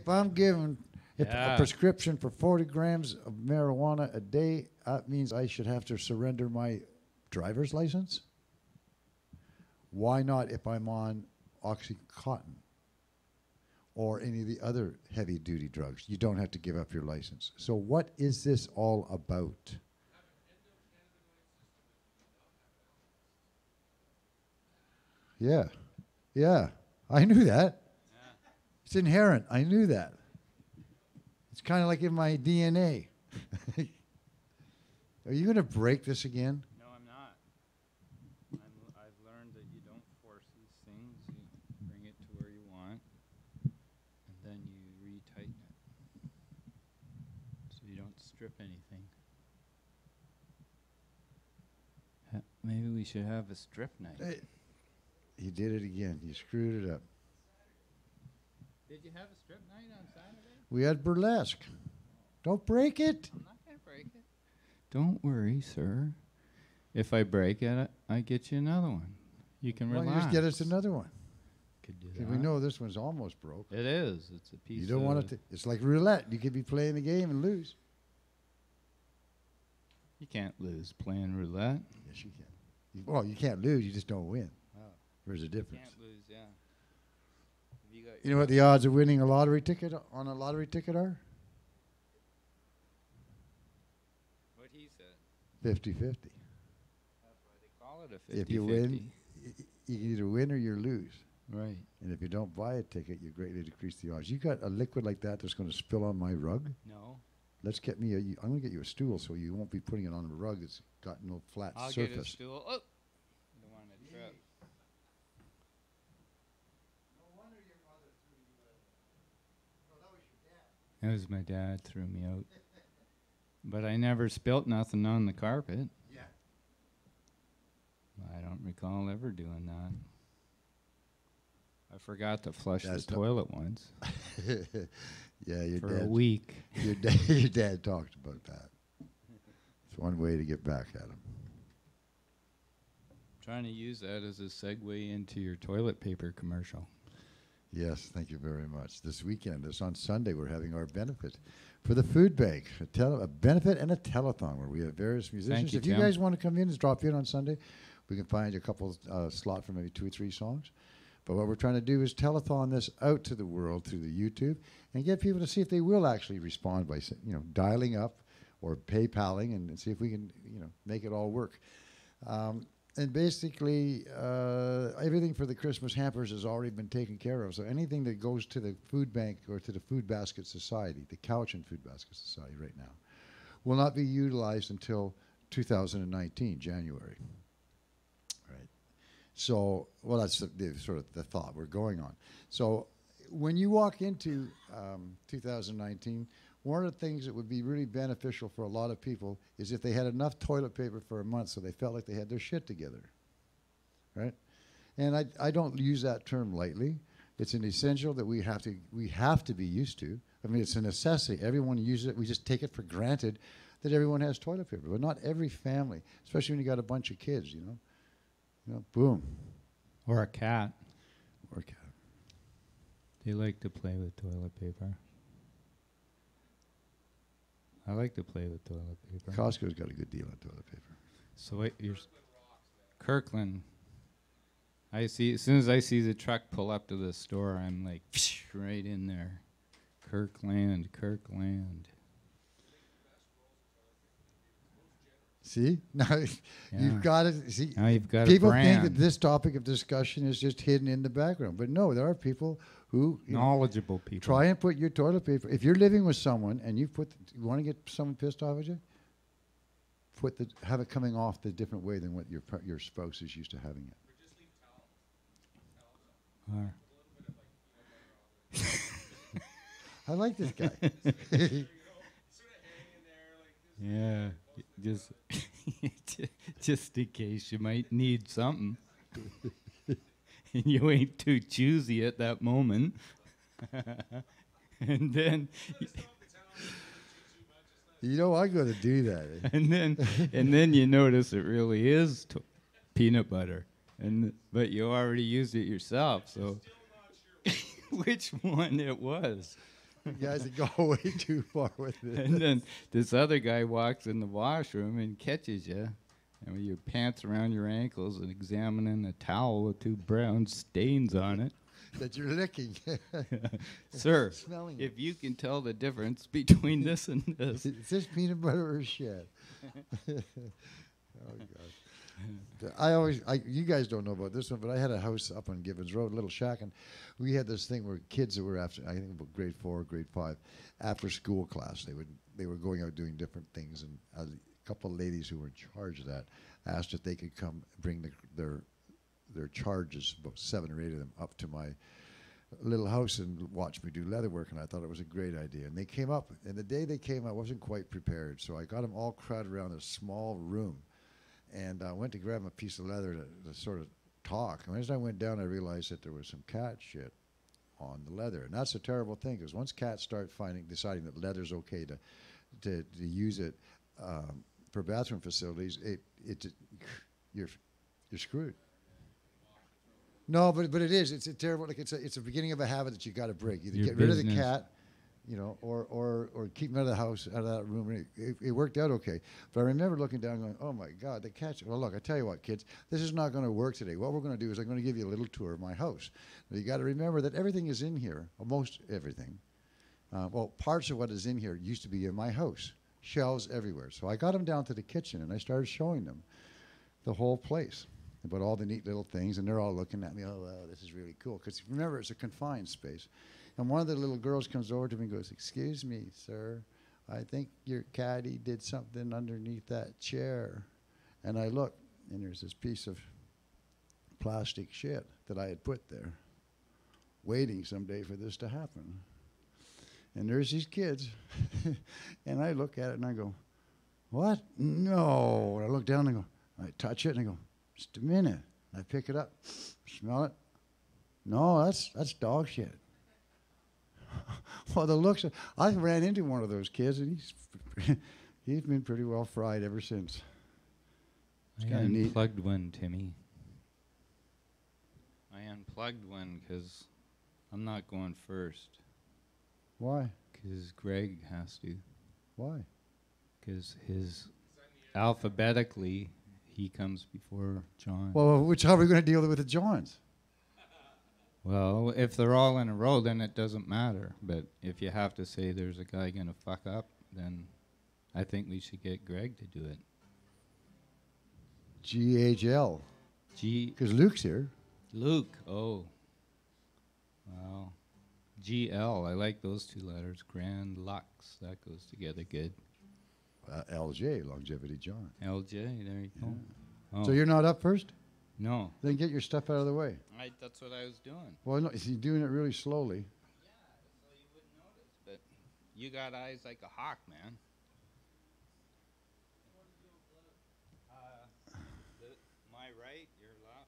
if I'm given a Yeah. prescription for 40 grams of marijuana a day, that means I should have to surrender my driver's license? Why not if I'm on Oxycontin or any of the other heavy-duty drugs? You don't have to give up your license. So what is this all about? Yeah, yeah, I knew that. It's inherent. I knew that. It's kind of like in my DNA. Are you going to break this again? No, I'm not. I've learned that you don't force these things. You bring it to where you want, and then you retighten it, so you don't strip anything. Maybe we should have a strip night. Hey, you did it again. You screwed it up. Did you have a strip night on Saturday? We had burlesque. Don't break it. I'm not going to break it. Don't worry, sir. If I break it, I get you another one. You can Why don't you relax. just get us another one? Could do 'Cause that. we know this one's almost broke. It is. It's a piece. You don't want it to. It's like roulette. You could be playing the game and lose. You can't lose playing roulette. Yes, you can. Well, you can't lose. You just don't win. There's a difference. Can't lose, yeah. Have you got You know what the odds of winning a lottery ticket on a lottery ticket are? What he said. 50-50. That's why they call it a 50-50. If you win, you can either win or you lose. Right. And if you don't buy a ticket, you greatly decrease the odds. You got a liquid like that that's going to spill on my rug? No. Let's get me I'm going to get you a stool so you won't be putting it on a rug that's got no flat I'll surface. get a stool. Oh! You don't want to trip. That was my dad threw me out. But I never spilt nothing on the carpet. Yeah. I don't recall ever doing that. I forgot to flush That's the not- toilet once Yeah, your for a dad. week. Your dad talked about that. It's one way to get back at him. Trying to use that as a segue into your toilet paper commercial. Yes, thank you very much. This weekend, this on Sunday, we're having our benefit for the food bank, a benefit and a telethon where we have various musicians. you, If you Tim. guys want to come in and drop in on Sunday, we can find you a couple slot for maybe 2 or 3 songs. But what we're trying to do is telethon this out to the world through the YouTube and get people to see if they will actually respond by dialing up or PayPaling and see if we can make it all work. And basically, everything for the Christmas hampers has already been taken care of. So anything that goes to the food bank or to the Food Basket Society, the Couch and Food Basket Society right now, will not be utilized until 2019, January. Right. So, well, that's the sort of the thought we're going on. So when you walk into 2019, one of the things that would be really beneficial for a lot of people is if they had enough toilet paper for a month so they felt like they had their shit together, right? And I don't use that term lightly. It's an essential that we have to be used to. I mean, it's a necessity. Everyone uses it. We just take it for granted that everyone has toilet paper, but not every family, especially when you got a bunch of kids, boom. Or a cat. Or a cat. They like to play with toilet paper. I like to play with toilet paper. Costco's got a good deal on toilet paper. So you're Kirkland. I see. As soon as I see the truck pull up to the store, I'm like, right in there. Kirkland. See? Now you've got to see. Now you've got People a think brand. that this topic of discussion is just hidden in the background, but no, there are people who Knowledgeable people. try and put your toilet paper. If you're living with someone and you want to get someone pissed off at you, have it coming off the different way than what your spouse is used to having it. I like this guy. Yeah, just in case you might need something, and you ain't too choosy at that moment, and then, I'm going to do that. and then you notice it really is peanut butter, but you already used it yourself, so which one it was? You guys that go way too far with it. And then this other guy walks in the washroom and catches you, and with your pants around your ankles and examining a towel with 2 brown stains on it. That you're licking. Sir, Smelling if it. you can tell the difference between this and this. Is this peanut butter or shit? Oh, God. You guys don't know about this one, but I had a house up on Gibbons Road, a little shack, and we had this thing where kids that were after, I think about grade 4, grade 5, after school class, they were going out doing different things, and a couple of ladies who were in charge of that asked if they could come bring their charges, about 7 or 8 of them, up to my little house and watch me do leather work, and I thought it was a great idea. And they came up, and the day they came, I wasn't quite prepared, so I got them all crowded around a small room, and I went to grab a piece of leather to sort of talk. And as I went down, I realized that there was some cat shit on the leather, and that's a terrible thing, because once cats start deciding that leather's okay to use it for bathroom facilities, you're screwed. No, but it is. It's a terrible. Like it's a beginning of a habit that you got to break. Either Your get rid of the business. cat, or keep him out of the house, out of that room. It worked out okay. But I remember looking down, going, "Oh my God, the cat's." Well, look, I tell you what, kids, this is not going to work today. What we're going to do is I'm going to give you a little tour of my house. Now, you got to remember that everything is in here, almost everything. Well, parts of what is in here used to be in my house, shelves everywhere. So I got them down to the kitchen and I started showing them the whole place, about all the neat little things, and they're all looking at me, oh, wow, this is really cool. Because remember, it's a confined space. And one of the little girls comes over to me and goes, excuse me, sir, I think your caddy did something underneath that chair. And I look, and there's this piece of plastic shit that I had put there, waiting someday for this to happen. And there's these kids, and I look at it and I go, what? No. And I look down and I go, I touch it and I go, just a minute. I pick it up, smell it. No, that's dog shit. Well, the looks. I ran into one of those kids, and he's been pretty well fried ever since. It's I kind of neat. unplugged one, Timmy. I unplugged one because I'm not going first. Why? Because Greg has to. Why? Because alphabetically, he comes before John. Well, how are we going to deal with the Johns? Well, if they're all in a row, then it doesn't matter. But if you have to say there's a guy going to fuck up, then I think we should get Greg to do it. GHL. Because Luke's here. Luke. Oh. Wow. GL. I like those 2 letters. Grand Lux. That goes together good. LJ, Longevity John. LJ. There you go. Oh. So you're not up first? No. Then get your stuff out of the way. That's what I was doing. Well, no, he's doing it really slowly. Yeah, so you wouldn't notice. But you got eyes like a hawk, man. My right, your left.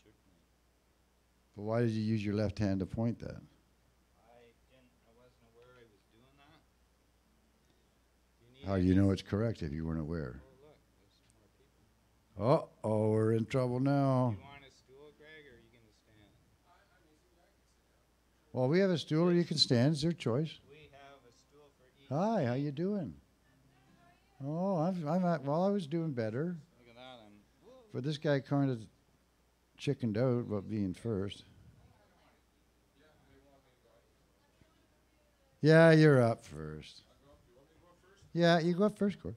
Certainly. But why did you use your left hand to point that? I wasn't aware I was doing that. How do you know it's correct if you weren't aware? Oh, look, there's some more people. Uh-oh, we're in trouble now. You want a stool, Greg, or are you going to stand? Well, we have a stool or you can stand. It's your choice. We have a stool for each. Hi, how you doing? Oh, I was doing better. Look at that. But this guy kind of chickened out about being first. Yeah, you're up first. Yeah, you go up first, Greg.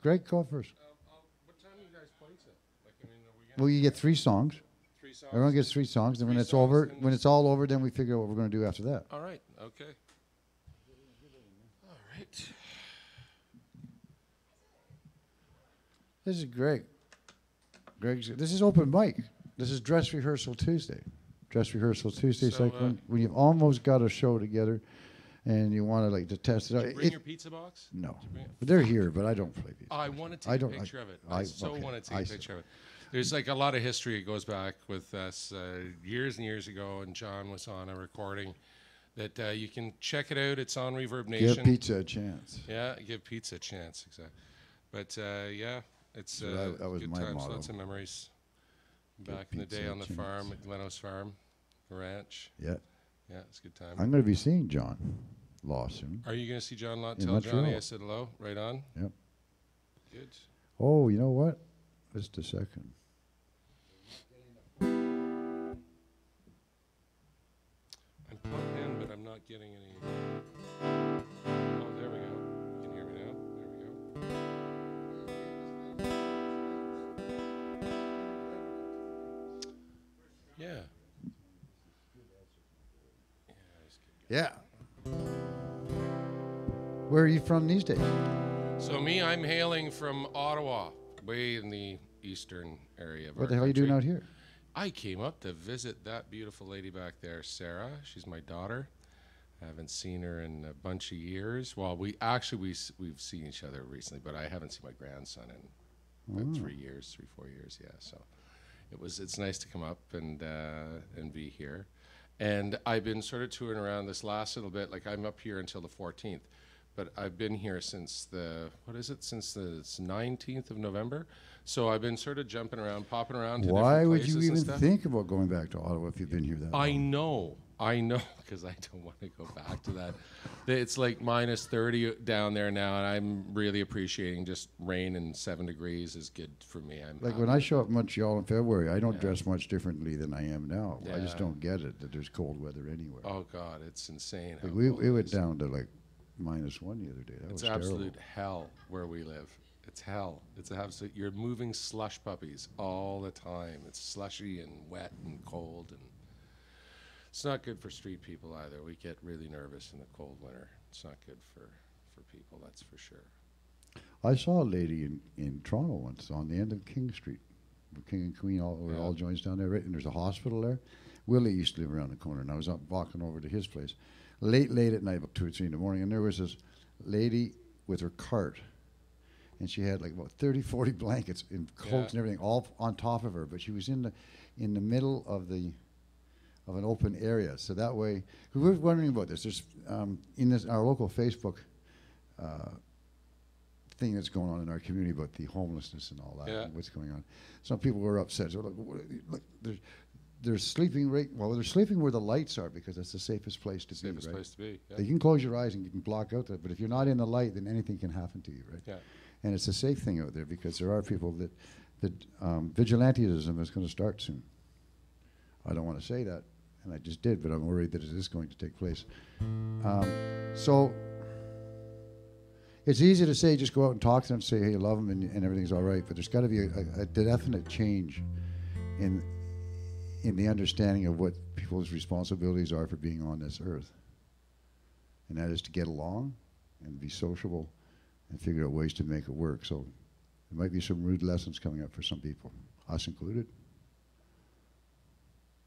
Greg, go up first. What time are you guys playing till? Like, I mean, are we Well, you get 3 songs. 3 songs? Everyone gets 3 songs. Then when 3 it's songs, over, and when it's all over, then we figure out what we're going to do after that. All right. Okay. All right. This is great. This is open mic. This is dress rehearsal Tuesday. Dress rehearsal Tuesday. So, Like when you've almost got a show together, and you want to like to test it Did out. you bring your pizza box? No, Did you bring it? but they're here. But I don't play pizza. Oh, I want to I take a don't- picture of it. I- I so okay, want to I take a see. picture of it. There's like a lot of history. It goes back with us years and years ago, and John was on a recording that you can check it out. It's on Reverb Nation. Give pizza a chance. Yeah, give pizza a chance, exactly. But yeah, it's So that was good my times, motto. lots of memories. Give Back in the pizza day a on the chance. farm at Glenos Farm Ranch. Yeah. Yeah, it's a good time. I'm going to be seeing John Law soon. Are you going to see John Law? In Tell Montreal. Johnny I said hello. Right on. Yep. Good. Oh, you know what? Just a second. I'm plugged in, but I'm not getting any. Oh, there we go. You can hear me now. There we go. Yeah. Yeah. Where are you from these days? So me, I'm hailing from Ottawa, way in the eastern area of What our the hell are you doing country. out here? I came up to visit that beautiful lady back there, Sarah. She's my daughter. I haven't seen her in a bunch of years. Well, we've seen each other recently, but I haven't seen my grandson in about 3 years, 4 years. Yeah, so it's nice to come up and be here. And I've been sort of touring around this last little bit. Like I'm up here until the 14th, but I've been here since since the 19th of November. So I've been sort of jumping around, popping around to Why different would places you and even stuff. think about going back to Ottawa if you've been here that long? I know, because I don't want to go back to that. It's like minus 30 down there now, and I'm really appreciating just rain and 7 degrees is good for me. Like when I show up in Montreal in February, I don't dress much differently than I am now. I just Yeah. don't get it that there's cold weather anywhere. Oh God, it's insane. How Like cold we it went is. down to like -1 the other day. That It's was absolute terrible. hell where we live. It's hell. It's absolute. You're moving slush puppies all the time. It's slushy and wet and cold, and it's not good for street people either. We get really nervous in the cold winter. It's not good for people. That's for sure. I saw a lady in Toronto once on the end of King Street, where King and Queen where it all joins down there, right? And there's a hospital there. Willie used to live around the corner, and I was up walking over to his place late at night, about 2 or 3 in the morning, and there was this lady with her cart, and she had like about 30, 40 blankets and coats and everything all on top of her, but she was in the middle of an open area, so that way, we were wondering about this. There's our local Facebook thing that's going on in our community about the homelessness and all that, and what's going on. Some people were upset. So look, they're sleeping they're sleeping where the lights are because that's the safest place to be. Safest place to be. Yeah. You can close your eyes and you can block out that, but if you're not in the light, then anything can happen to you, right? Yeah. And it's a safe thing out there because there are people that vigilantism is going to start soon. I don't want to say that, and I just did, but I'm worried that it is going to take place. So it's easy to say just go out and talk to them, say hey, you love them, and everything's all right. But there's got to be a definite change in the understanding of what people's responsibilities are for being on this earth, and that is to get along and be sociable and figure out ways to make it work. So there might be some rude lessons coming up for some people, us included.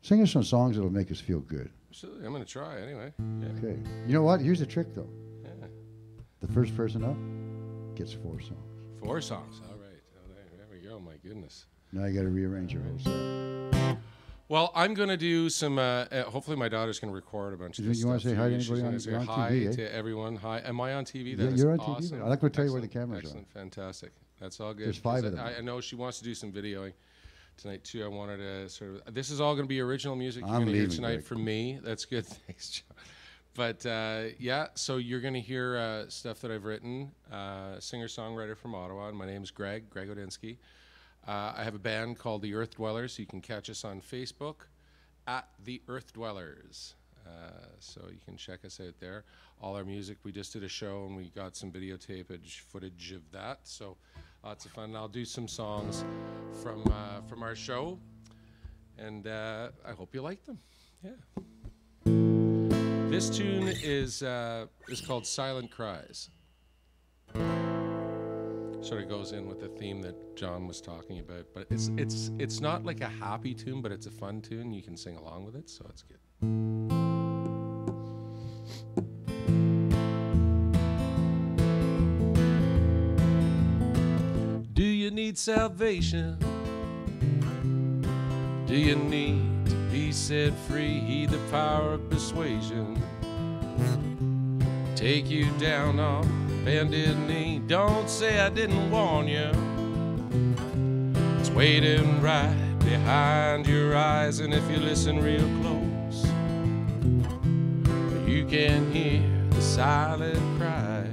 Sing us some songs that'll make us feel good. Absolutely. I'm going to try anyway. Yeah. Okay. You know what? Here's the trick, though. Yeah. The first person up gets 4 songs. 4 songs. All right. Oh, there we go. My goodness. Now you got to rearrange your whole set. Well, I'm going to do some, hopefully my daughter's going to record a bunch of this You want stuff to say for hi to you. She's anybody gonna on, say you're on hi TV, eh? to everyone. Hi. Am I on TV? Yeah, That is you're on awesome. TV. I'm not going to tell you where the Excellent. cameras Excellent. are. Fantastic. That's all good. There's 5 of Because them. I know she wants to do some videoing tonight too. I wanted to sort of. This is all going to be original music you're I'm going to hear leaving, tonight Greg. from me. That's good. Thanks, John. But yeah, so you're going to hear stuff that I've written. Singer-songwriter from Ottawa, and my name's Greg Odinsky. I have a band called the Earth Dwellers. You can catch us on Facebook at the Earth Dwellers. So you can check us out there. All our music, we just did a show and we got some videotapage footage of that. So lots of fun. I'll do some songs from our show, and I hope you like them. Yeah. This tune is called Silent Cries. Sort of goes in with the theme that John was talking about, but it's not like a happy tune, but it's a fun tune. You can sing along with it, so it's good. Do you need salvation? Do you need to be set free? Heed the power of persuasion. Take you down on bended knee. Don't say I didn't warn you. It's waiting right behind your eyes, and if you listen real close, can hear the silent cries.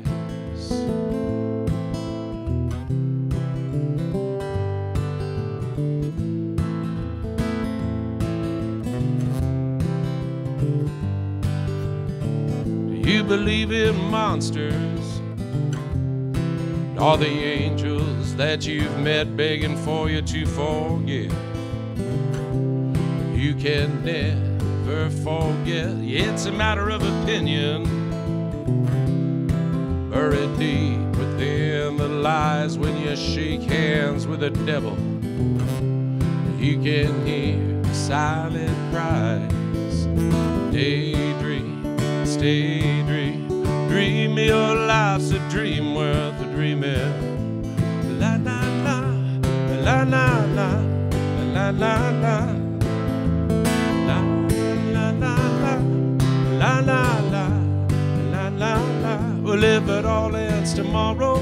Do you believe in monsters? Are the angels that you've met begging for you to forget? You can never forget. It's a matter of opinion, buried deep within the lies. When you shake hands with the devil, you can hear the silent cries. Daydream, stay dream, dream me your life's a dream worth a dreaming. La la la, la la la, la la la. La la la, la la la. Well, if it all ends tomorrow,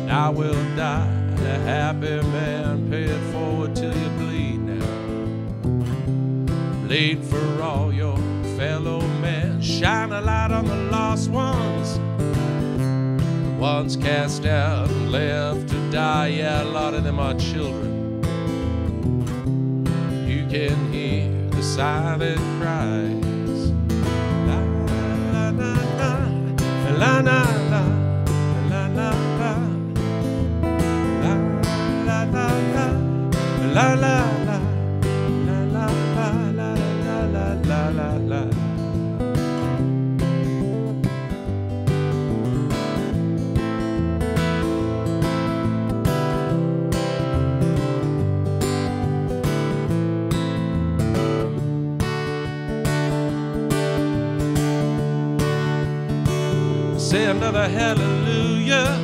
I will die a happy man. Pay it forward till you bleed now. Bleed for all your fellow men. Shine a light on the lost ones, the ones cast out and left to die. Yeah, a lot of them are children. You can hear the silent cries. La la la la, la la la, la la la, la la la la, la la la, la la la, la la la. Say another hallelujah.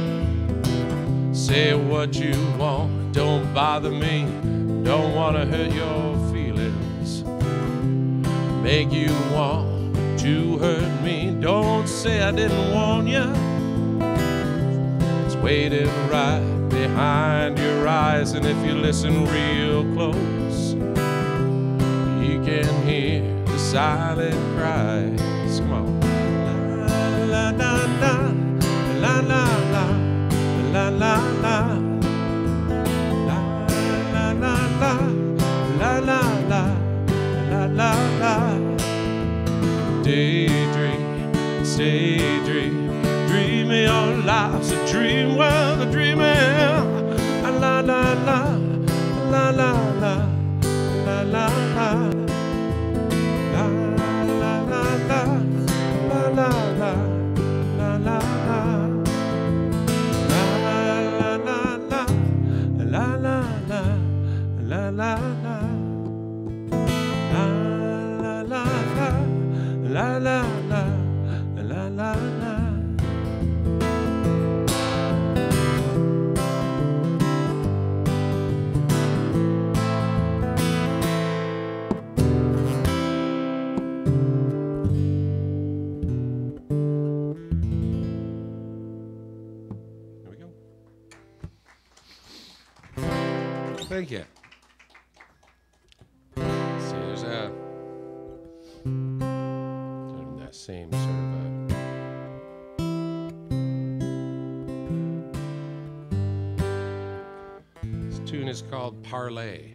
Say what you want, don't bother me. Don't want to hurt your feelings, make you want to hurt me. Don't say I didn't warn you. It's waiting right behind your eyes, and if you listen real close, you can hear the silent cries. Come on. La la la, la la la, la la la, la la la, la la la, la la la. Daydream, stay dream, dream your life's a dream worth a dreaming. La la la, la la la, la la la, la la la, la la la. La la la, la la la, la la la, la la la, la la la, la la la. Thank you. See, there's a that same sort of this tune is called Parlay.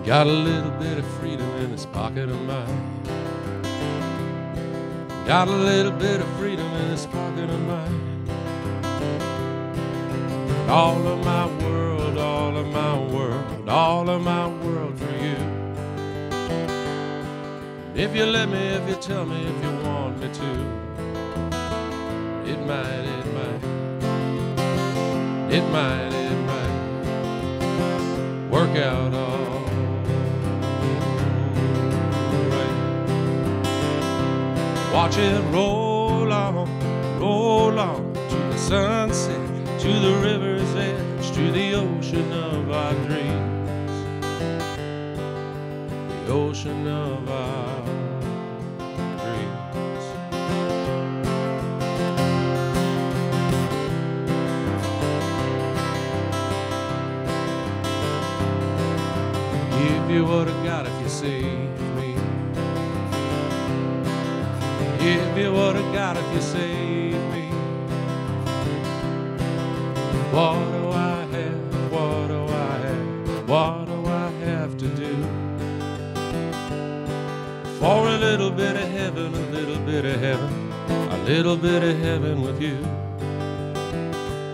Got a little bit of freedom in this pocket of mine. Got a little bit of freedom in this pocket of mine. All of my world, all of my world, all of my world for you. If you let me, if you tell me, if you want me to, it might, it might, it might, it might work out all. Watch it roll on to the sunset, to the river's edge, to the ocean of our dreams, the ocean of our dreams. Give you what I got if you save me. Give you what I got if you save me. What do I have? What do I have? What do I have to do for a little bit of heaven, a little bit of heaven, a little bit of heaven with you?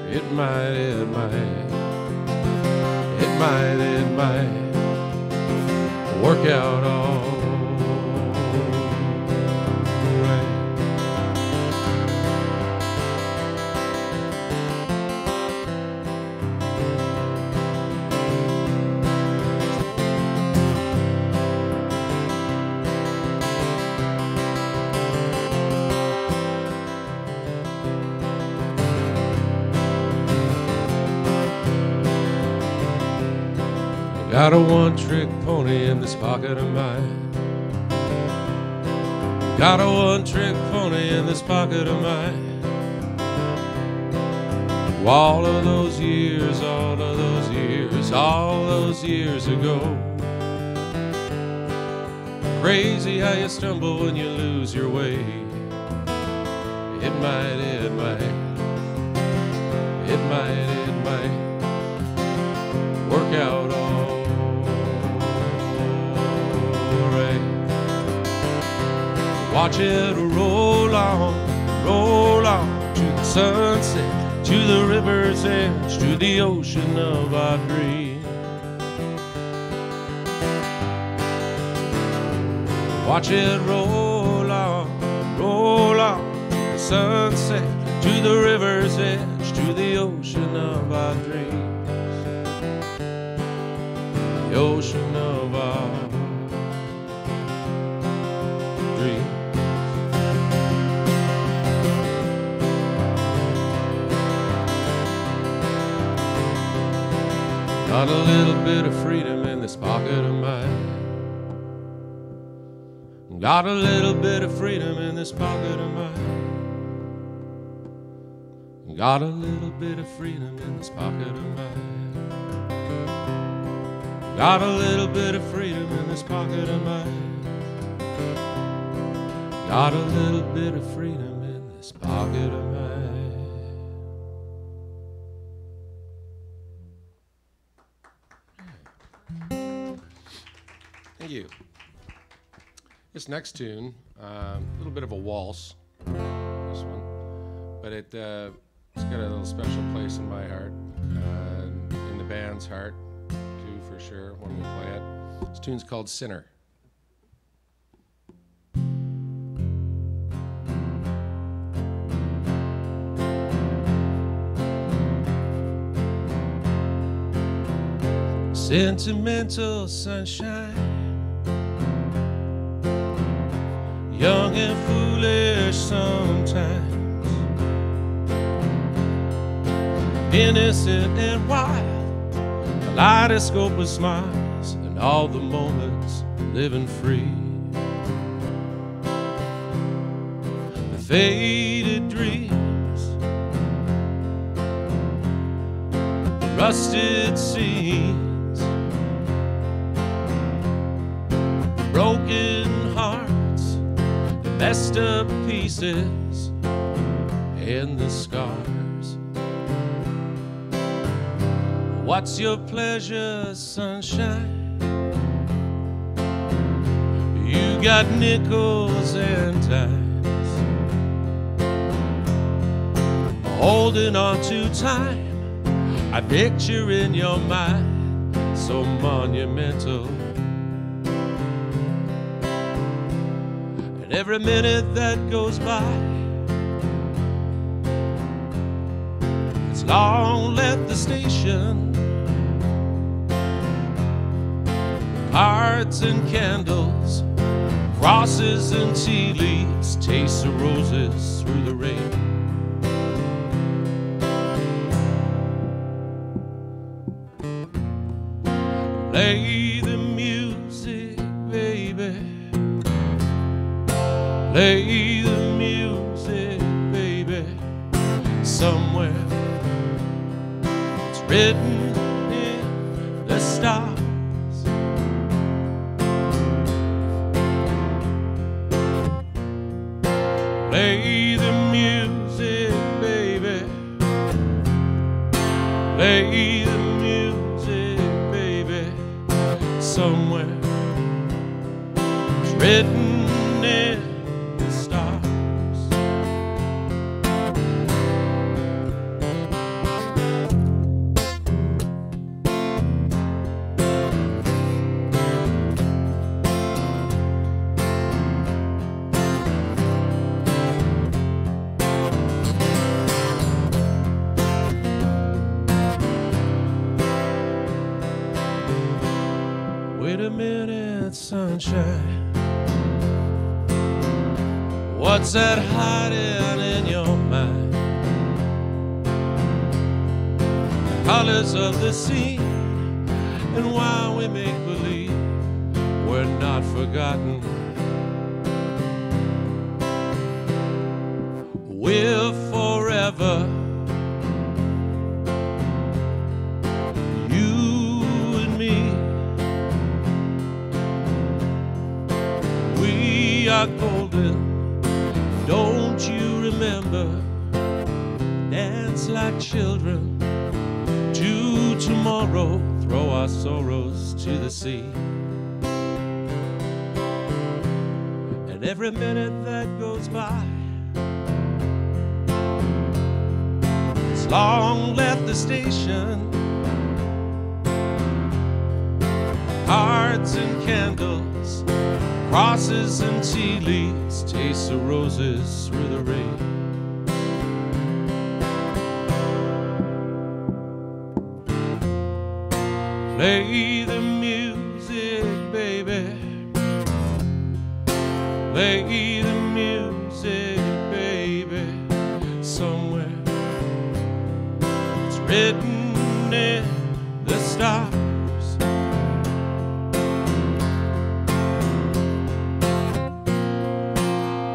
It might, it might, it might, it might work out all right. Got a one-trick pony in this pocket of mine. Got a one-trick pony in this pocket of mine. All of those years, all of those years, all those years ago. Crazy how you stumble when you lose your way. It might, it might, it might, it might work out all right. Watch it roll on to the sunset, to the river's edge, to the ocean of our dreams. Watch it roll on to the sunset, to the river's edge, to the ocean of our dreams, the ocean of our dreams. Got a little bit of freedom in this pocket of mine. Got a little bit of freedom in this pocket of mine. Got a little bit of freedom in this pocket of mine. Got a little bit of freedom in this pocket of mine. Got a little bit of freedom in this pocket of mine. Thank you. This next tune, a little bit of a waltz, this one, but it's got a little special place in my heart, in the band's heart, too, for sure, when we play it. This tune's called Sinner. Sentimental sunshine, young and foolish sometimes, innocent and wild, a kaleidoscope of smiles, and all the moments living free. The faded dreams, the rusted scenes, broken hearts, the messed up pieces, and the scars. What's your pleasure, sunshine? You got nickels and dimes, holding on to time. I picture in your mind so monumental. And every minute that goes by, it's long left the station. Hearts and candles, crosses and tea leaves, taste of roses through the rain. Play the music, baby. Play the music, baby. Somewhere it's written in the stars. Play the music, baby. Play the music, baby. Somewhere it's written in the stars. Wait a minute, sunshine. What's that hiding in your mind? The colors of the scene and why we make believe we're not forgotten. We're forever. You and me. We are golden. Don't you remember? Dance like children to tomorrow. Throw our sorrows to the sea. And every minute that goes by has long left the station. Cards and candles, crosses and tea leaves, taste of roses through the rain. Play the music, baby. Play the music, baby. Somewhere it's written in the stars.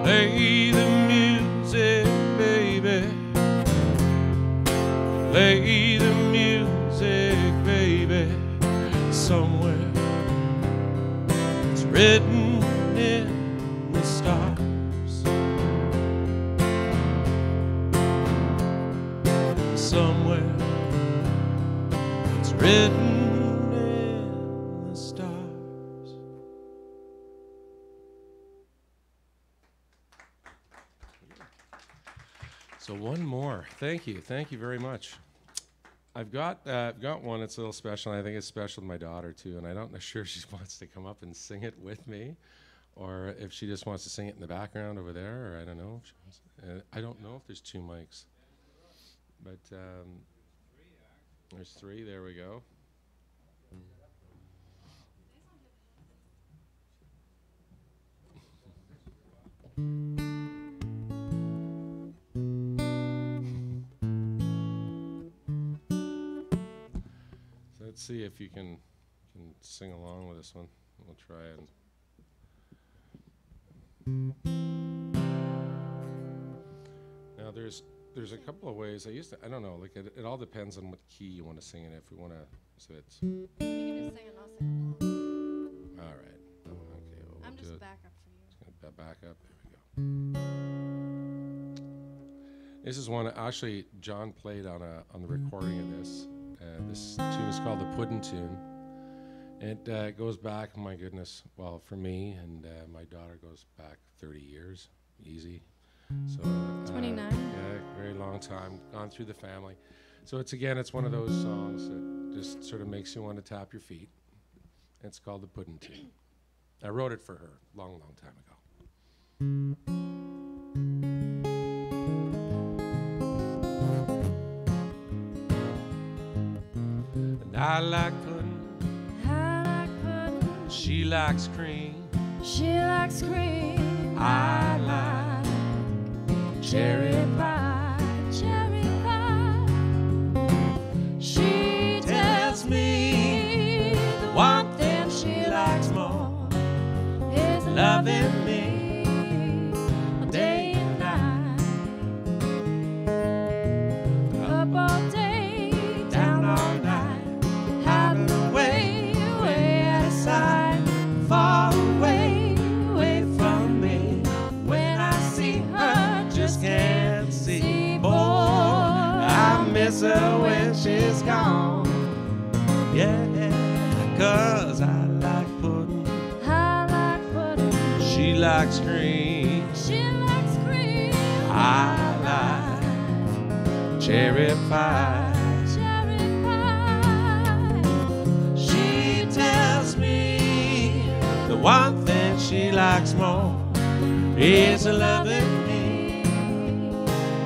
Play the music, baby. Play the music, baby. Somewhere it's written in the stars. Somewhere it's written in the stars. So one more. Thank you very much. I've got one that's a little special, and I think it's special to my daughter too, and I don't know sure she wants to come up and sing it with me, or if she just wants to sing it in the background over there, or I don't know. If she wants, I don't know if there's two mics, but there's three. There we go. Let's see if you can sing along with this one. We'll try it. Now there's a couple of ways. I don't know, like it all depends on what key you want to sing in. If we want to, so it's. You can just sing and I'll sing along. All right. Oh, okay. Well, I'm we'll just do back up for you. Just gonna back up. There we go. This is one actually John played on the recording of this. This tune is called the Puddin' Tune. It goes back, my goodness, well, for me and my daughter goes back 30 years, easy. So 29. Yeah, very long time, gone through the family. So it's one of those songs that just sort of makes you want to tap your feet. It's called the Puddin' Tune. I wrote it for her long time ago. I like pudding. I like pudding. She likes cream. She likes cream. I like cherry pie. Cherry pie. She tells me the loving me day and night. Up all day, Down all night, hiding away, way out of sight, far away, away from me. When I see her, just can't see. Boy, I miss her when she's gone. Yeah, 'cause I like pudding, I like pudding. she likes cream, She likes cream. I like cherry pie. Cherry pie. She tells me the one thing she likes more is loving me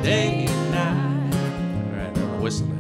day and night. All right, now we're whistling now.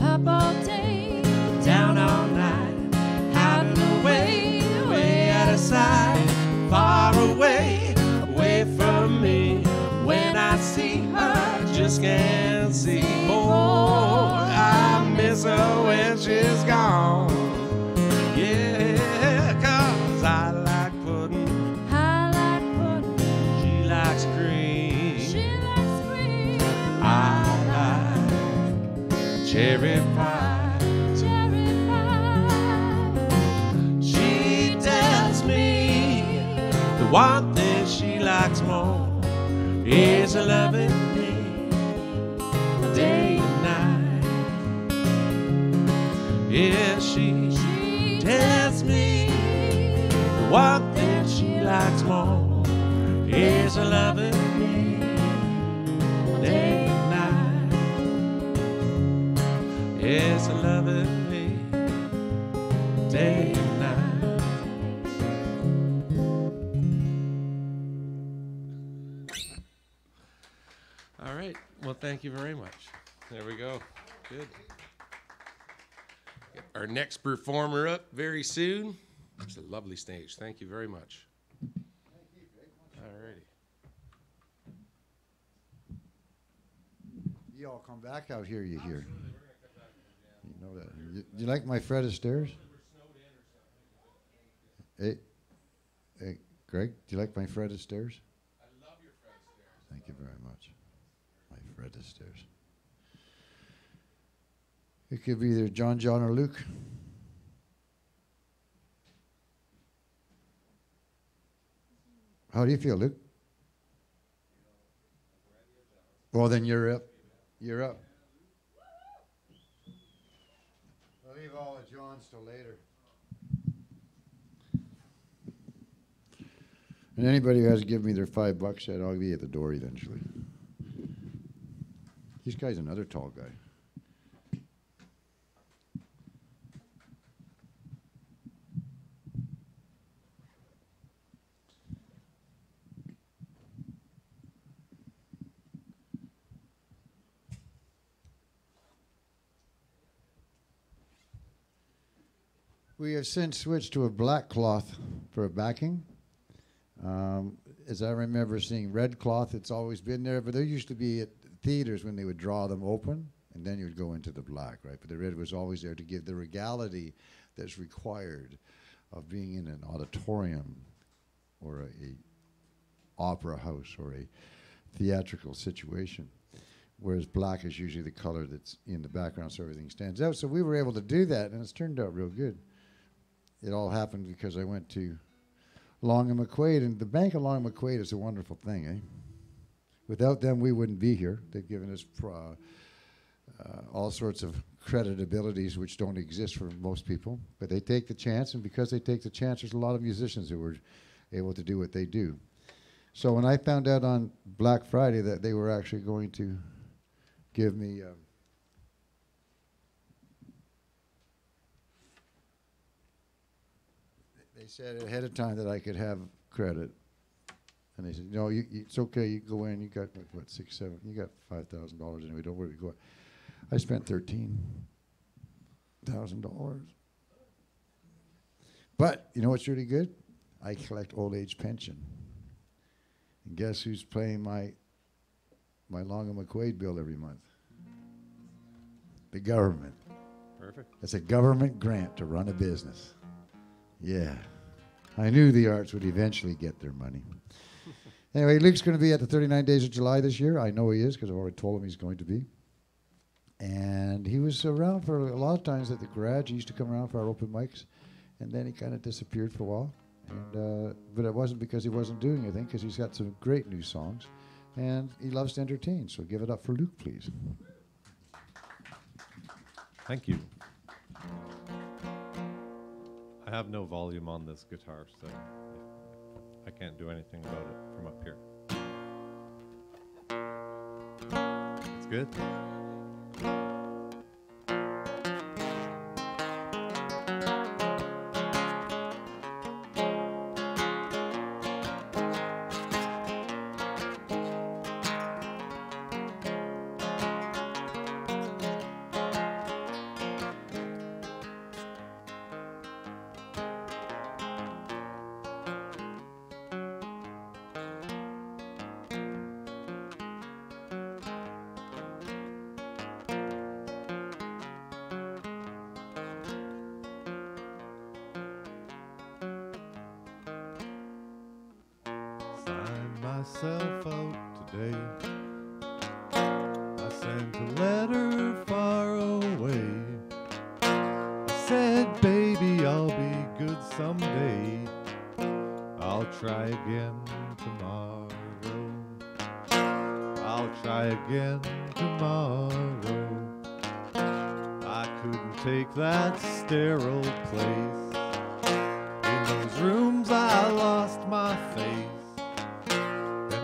Up all day, Down all night, hiding away, way out of sight, far away, away from me. When I see her, just can't see. Boy, I miss her when she's gone. Yeah, 'cause I like pudding, I like pudding. she likes cream, She likes cream. I like cherry pie. Cherry pie. She tells me the one thing she likes more is loving me day and night. Yeah, she tells me the one thing she likes more is loving me day and night. Is loving me day and night. All right. Well, thank you very much. There we go. Good. Get our next performer up very soon. It's a lovely stage. Thank you very much. All righty. You all come back out here, you hear. You know that. You like my Fred Astaire's? Hey, Greg, do you like my Fred Astaire's? I love your Fred Astaire. Thank you very much. My Fred Astaire's. It could be either John, or Luke. How do you feel, Luke? Well, then you're up. You're up. I'll leave all the Johns till later. And anybody who has to give me their $5 said I'll be at the door eventually. This guy's another tall guy. We have since switched to a black cloth for a backing. As I remember seeing red cloth, it's always been there, but there used to be at theaters when they would draw them open, and then you would go into the black, right? But the red was always there to give the regality that's required of being in an auditorium or a opera house or a theatrical situation, whereas black is usually the color that's in the background so everything stands out. So we were able to do that, and it's turned out real good. It all happened because I went to Long and McQuaid, and the Bank of Long and McQuaid is a wonderful thing, eh? Without them, we wouldn't be here. They've given us all sorts of creditabilities which don't exist for most people, but they take the chance, and because they take the chance, there's a lot of musicians who were able to do what they do. So when I found out on Black Friday that they were actually going to give me they said ahead of time that I could have credit, and they said, "No, it's okay. You go in. You got like, what, 6, 7? You got $5,000 anyway. Don't worry. Go." I spent 13. $1,000. But you know what's really good? I collect old age pension. And guess who's paying my Long and McQuaid bill every month? The government. Perfect. It's a government grant to run a business. Yeah. I knew the arts would eventually get their money. Anyway, Luke's going to be at the 39 Days of July this year. I know he is because I've already told him he's going to be. And he was around for a lot of times at the garage. He used to come around for our open mics. And then he kind of disappeared for a while. And, but it wasn't because he wasn't doing anything, because he's got some great new songs. And he loves to entertain. So give it up for Luke, please. Thank you. I have no volume on this guitar, so I can't do anything about it from up here. It's good. Myself out today. I sent a letter far away. I said, baby, I'll be good someday. I'll try again tomorrow. I'll try again tomorrow. I couldn't take that sterile place. In those rooms I lost my faith.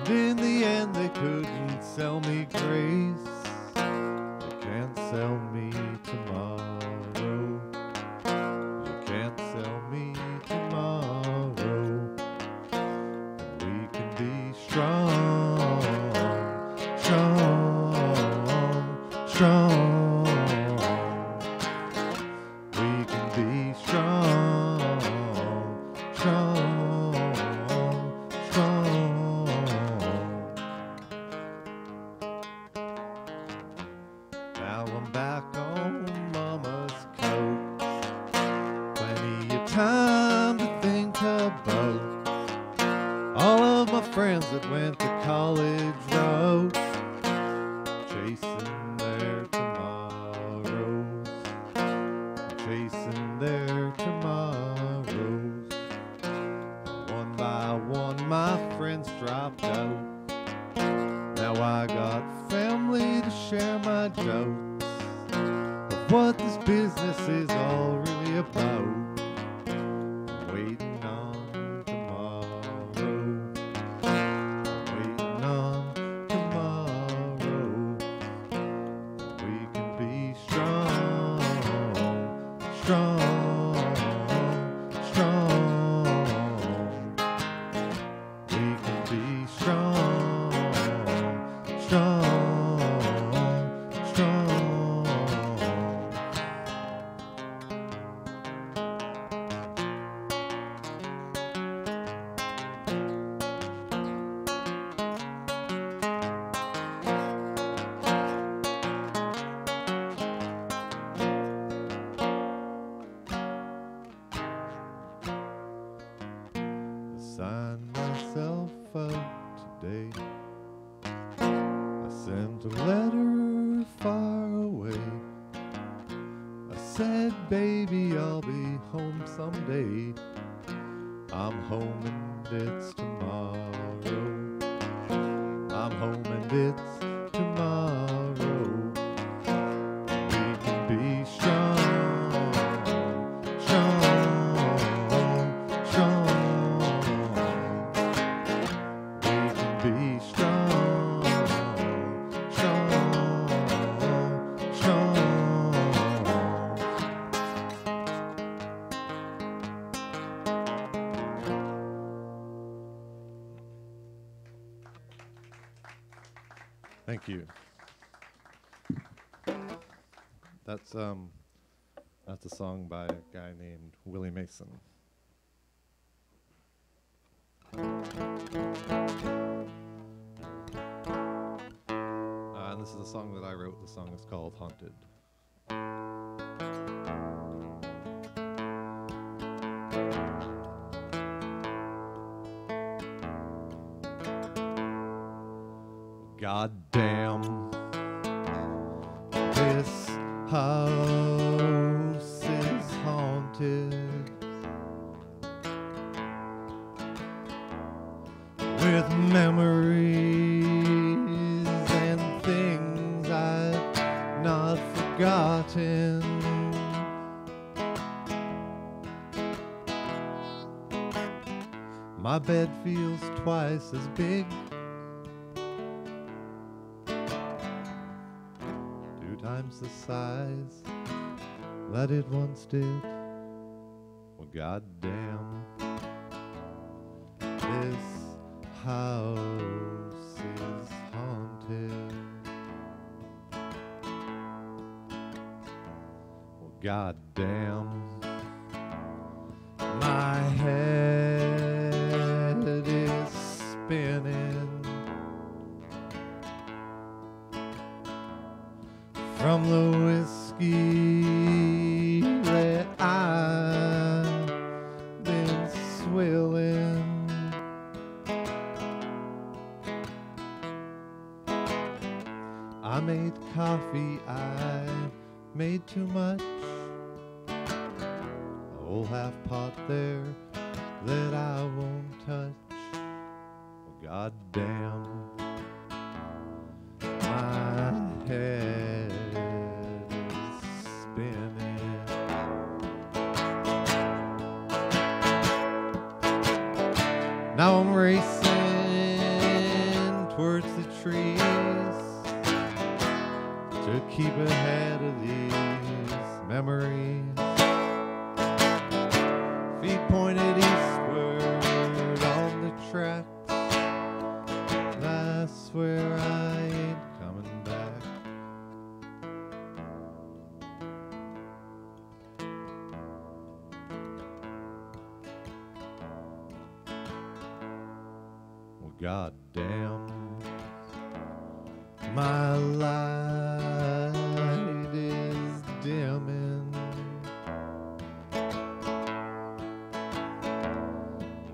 In the end, they couldn't sell me grace. You can't sell me tomorrow. You can't sell me tomorrow. And we can be strong, strong, strong. We can be strong, strong, strong. Now I'm back on mama's couch. Plenty of time to think about all of my friends that went to college road, chasing their tomorrows, chasing their tomorrows. One by one my friends dropped out. Now I got family to share my jokes of what this business is all really about. I'm waiting on tomorrow. I'm waiting on tomorrow. We can be strong, strong, strong. We can be strong, strong, strong. Signed myself out today. I sent a letter far away. I said, baby, I'll be home someday. I'm home and it's tomorrow. I'm home and it's tomorrow. We can be strong, strong, strong. We can be strong, strong, strong. Thank you. That's That's a song by a guy named Willie Mason. And this is a song that I wrote. The song is called Haunted. God damn, this house is haunted with memories and things I've not forgotten. My bed feels twice as big, 2 times the size that it once did. Well, goddamn, this house is haunted. Well, goddamn, my head is spinning from the whiskey that I've been swilling. I made coffee, I made too much. A whole half pot there that I won't touch. Well, goddamn, my head is spinning. Now I'm racing towards the trees to keep ahead of these memories. Feet pointed eastward on the tracks. I swear I ain't coming back. Well, goddamn, my light is dimming.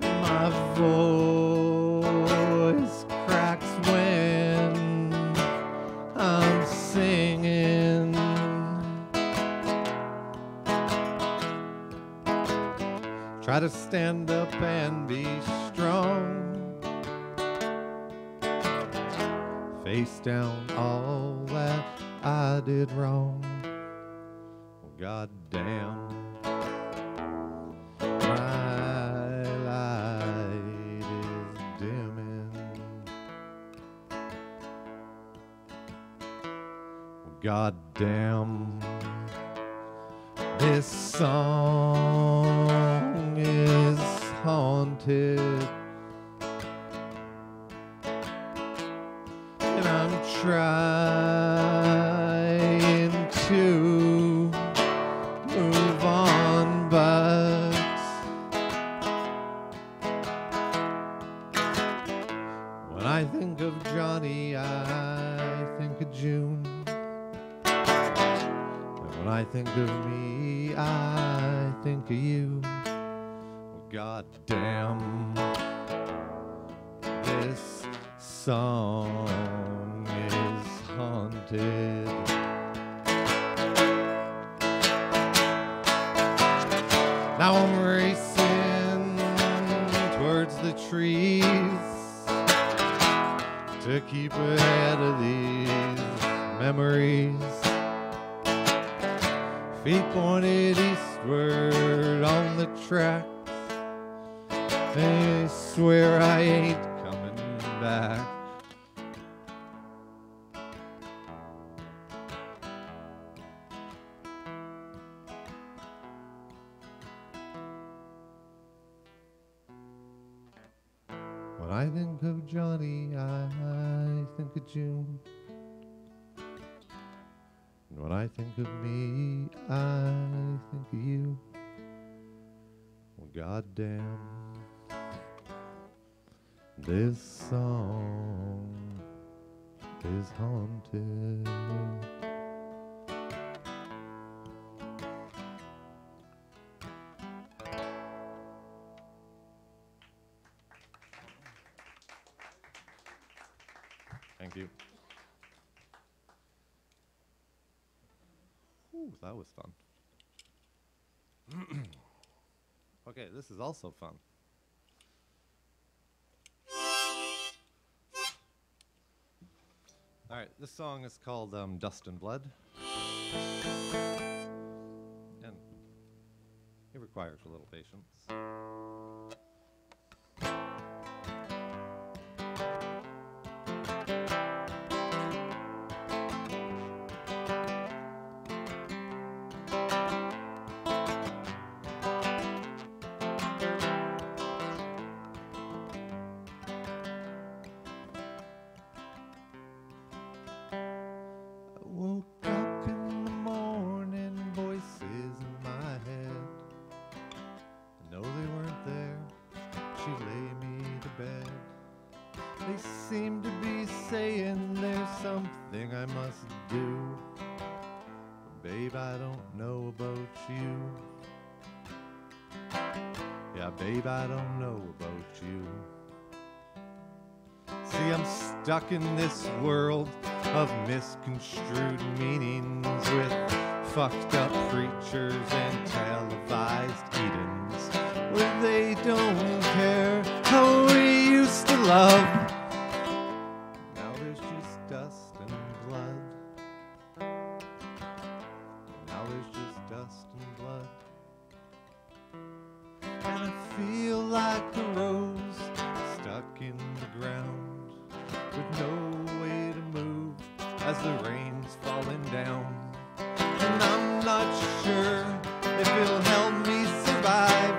My voice cracks when I'm singing. Try to stand up and be strong. Face down all that I did wrong. Well, goddamn, my light is dimming. Well, goddamn, this song is haunted. And I'm trying to move on, but when I think of Johnny, I think of June. And when I think of me, I think of you. Well, goddamn, this song is haunted. Now I'm racing towards the trees to keep ahead of these memories. Feet pointed eastward on the tracks. They swear I ain't coming back. When I think of Johnny, I think of June. And when I think of me, I think of you. Well, goddamn, this song is haunted. Thank you. Ooh, that was fun. Okay, this is also fun. All right, this song is called Dust and Blood. And it requires a little patience. Woke up in the morning, voices in my head. No, they weren't there. She lay me to bed. They seem to be saying there's something I must do. But babe, I don't know about you. Yeah, babe, I don't know about you. See, I'm stuck in this world of misconstrued meanings with fucked up preachers and televised Edens where they don't care how we used to love. Now there's just dust and blood. Now there's just dust and blood. And I feel like a rose stuck in the ground with no way to move as the rain's falling down. And I'm not sure if it'll help me survive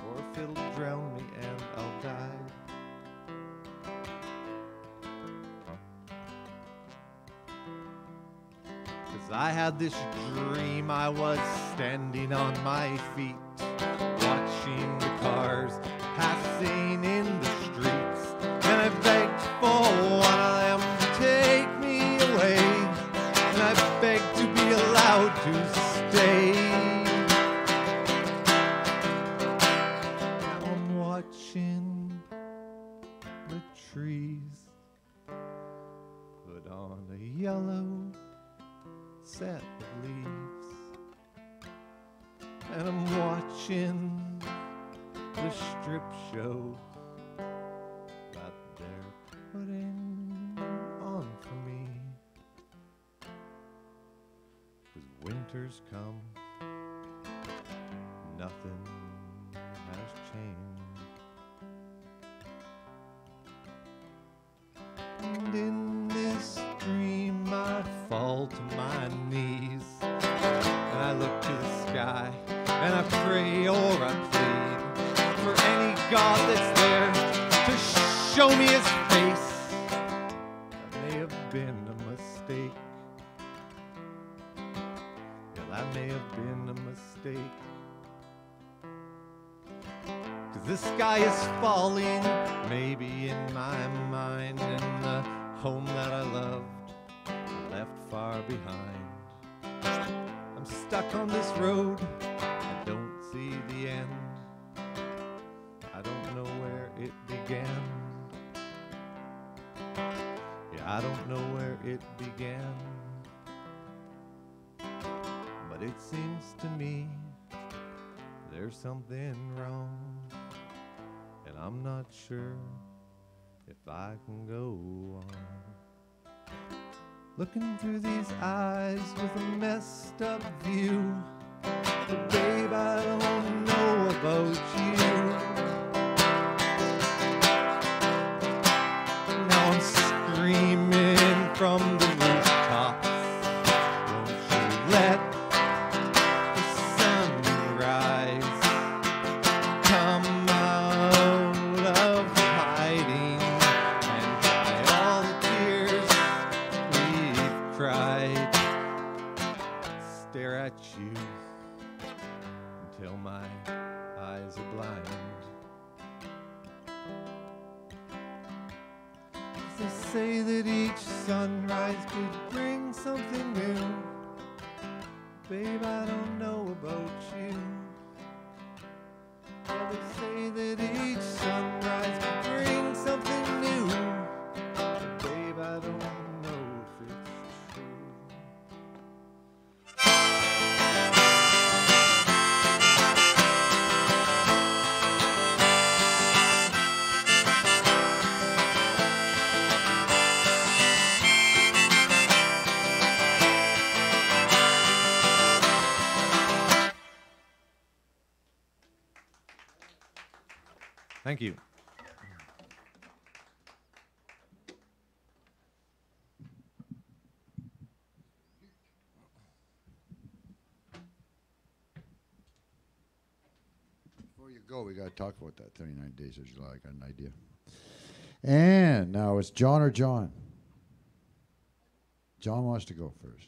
or if it'll drown me and I'll die. 'Cause I had this dream I was standing on my feet, watching the cars passing in the streets, and I begged for one of them to take me away, and I begged to be allowed to stay. Now I'm watching the trees put on a yellow set of leaves, and I'm watching the strip show that they're putting on for me. 'Cause winter's come, nothing has changed, and in this dream I fall to my knees, and I look to the sky, and I pray or I plead for any God that's there to show me his face. That may have been a mistake. Yeah, that may have been a mistake. 'Cause the sky is falling, maybe in my mind, and the home that I loved left far behind. I'm stuck on this road, I don't see the end. I don't know where it began. Yeah, I don't know where it began. But it seems to me there's something wrong, and I'm not sure if I can go on. Looking through these eyes with a messed up view, but babe, I don't know about you. Now I'm screaming from the rooftops, won't you let the sunrise come out of hiding and dry all the tears we've cried. at you until my eyes are blind. They say that each sunrise could bring something new. Babe, I don't know about you. Yeah, they say that each sunrise could bring something new. Babe, I don't know if it's true. Thank you. Before you go, we got to talk about that 39 Days of July. I got an idea. And now it's John or John. John wants to go first.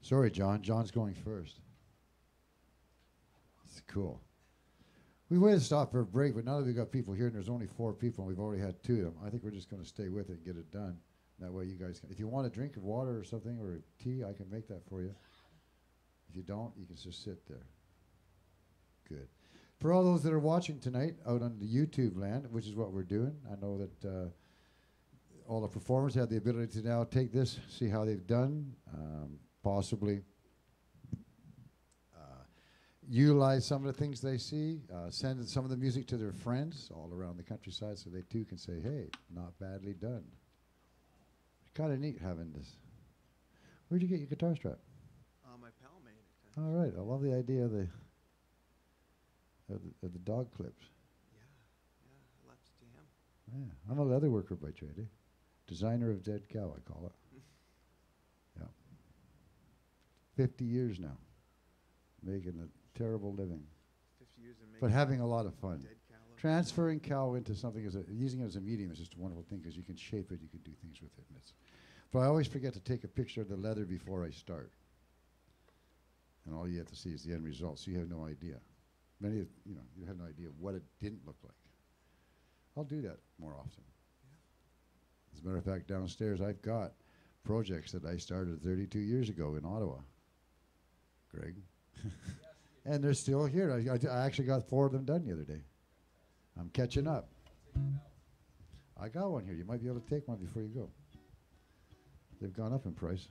Sorry, John. John's going first. It's cool. We waited to stop for a break, but now that we've got people here and there's only 4 people and we've already had 2 of them, I think we're just going to stay with it and get it done. That way you guys can, if you want a drink of water or something or tea, I can make that for you. If you don't, you can just sit there. Good. For all those that are watching tonight out on the YouTube land, which is what we're doing, I know that all the performers have the ability to now take this, see how they've done, possibly utilize some of the things they see, send some of the music to their friends all around the countryside so they too can say, hey, not badly done. It's kind of neat having this. Where'd you get your guitar strap? My pal made it. All right, I love the idea of the dog clips. Yeah, I left it to him. Yeah, I'm a leather worker by trade, eh? Designer of dead cow, I call it. Yeah. 50 years now, making a terrible living, 50 years in but having a lot of fun. dead cow. Transferring cow into something using it as a medium is just a wonderful thing because you can shape it, you can do things with it. And but I always forget to take a picture of the leather before I start, and all you have to see is the end result, so you have no idea. Many, you have no idea what it didn't look like. I'll do that more often. Yeah. As a matter of fact, downstairs I've got projects that I started 32 years ago in Ottawa, Greg. And they're still here. I actually got 4 of them done the other day. I'm catching up. I got one here. You might be able to take one before you go. They've gone up in price.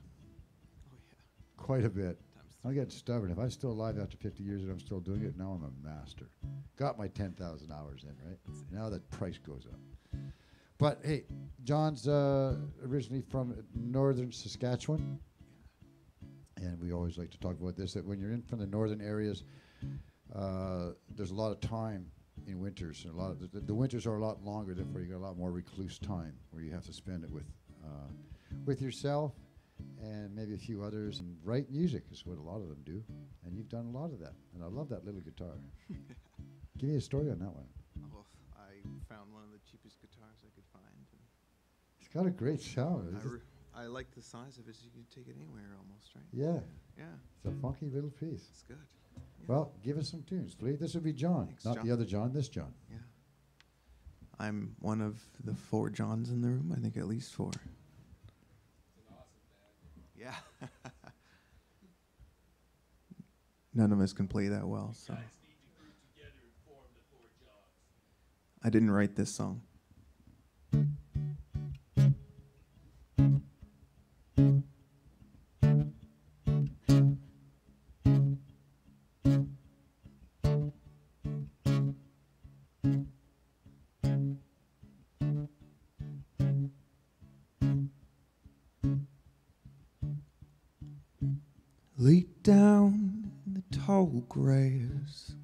Oh, yeah. Quite a bit. Times I'm getting stubborn. If I'm still alive after 50 years and I'm still doing it, now I'm a master. Got my 10,000 hours in, right? Now that price goes up. But hey, John's originally from northern Saskatchewan. And we always like to talk about this, that when you're in from the northern areas, there's a lot of time in winters. And the winters are a lot longer, therefore you got a lot more recluse time where you have to spend it with yourself and maybe a few others. And write music is what a lot of them do. And you've done a lot of that. And I love that little guitar. Give me a story on that one. Well, I found one of the cheapest guitars I could find. And It's got a great sound. I like the size of it, so you can take it anywhere almost, right? Yeah, Yeah, it's a funky little piece. it's good. Yeah. Well, give us some tunes, please. This would be John, Thanks, not John. the other John, this John. Yeah. I'm one of the 4 Johns in the room. I think at least 4. Yeah. None of us can play that well, so. I didn't write this song. Lay down in the tall grass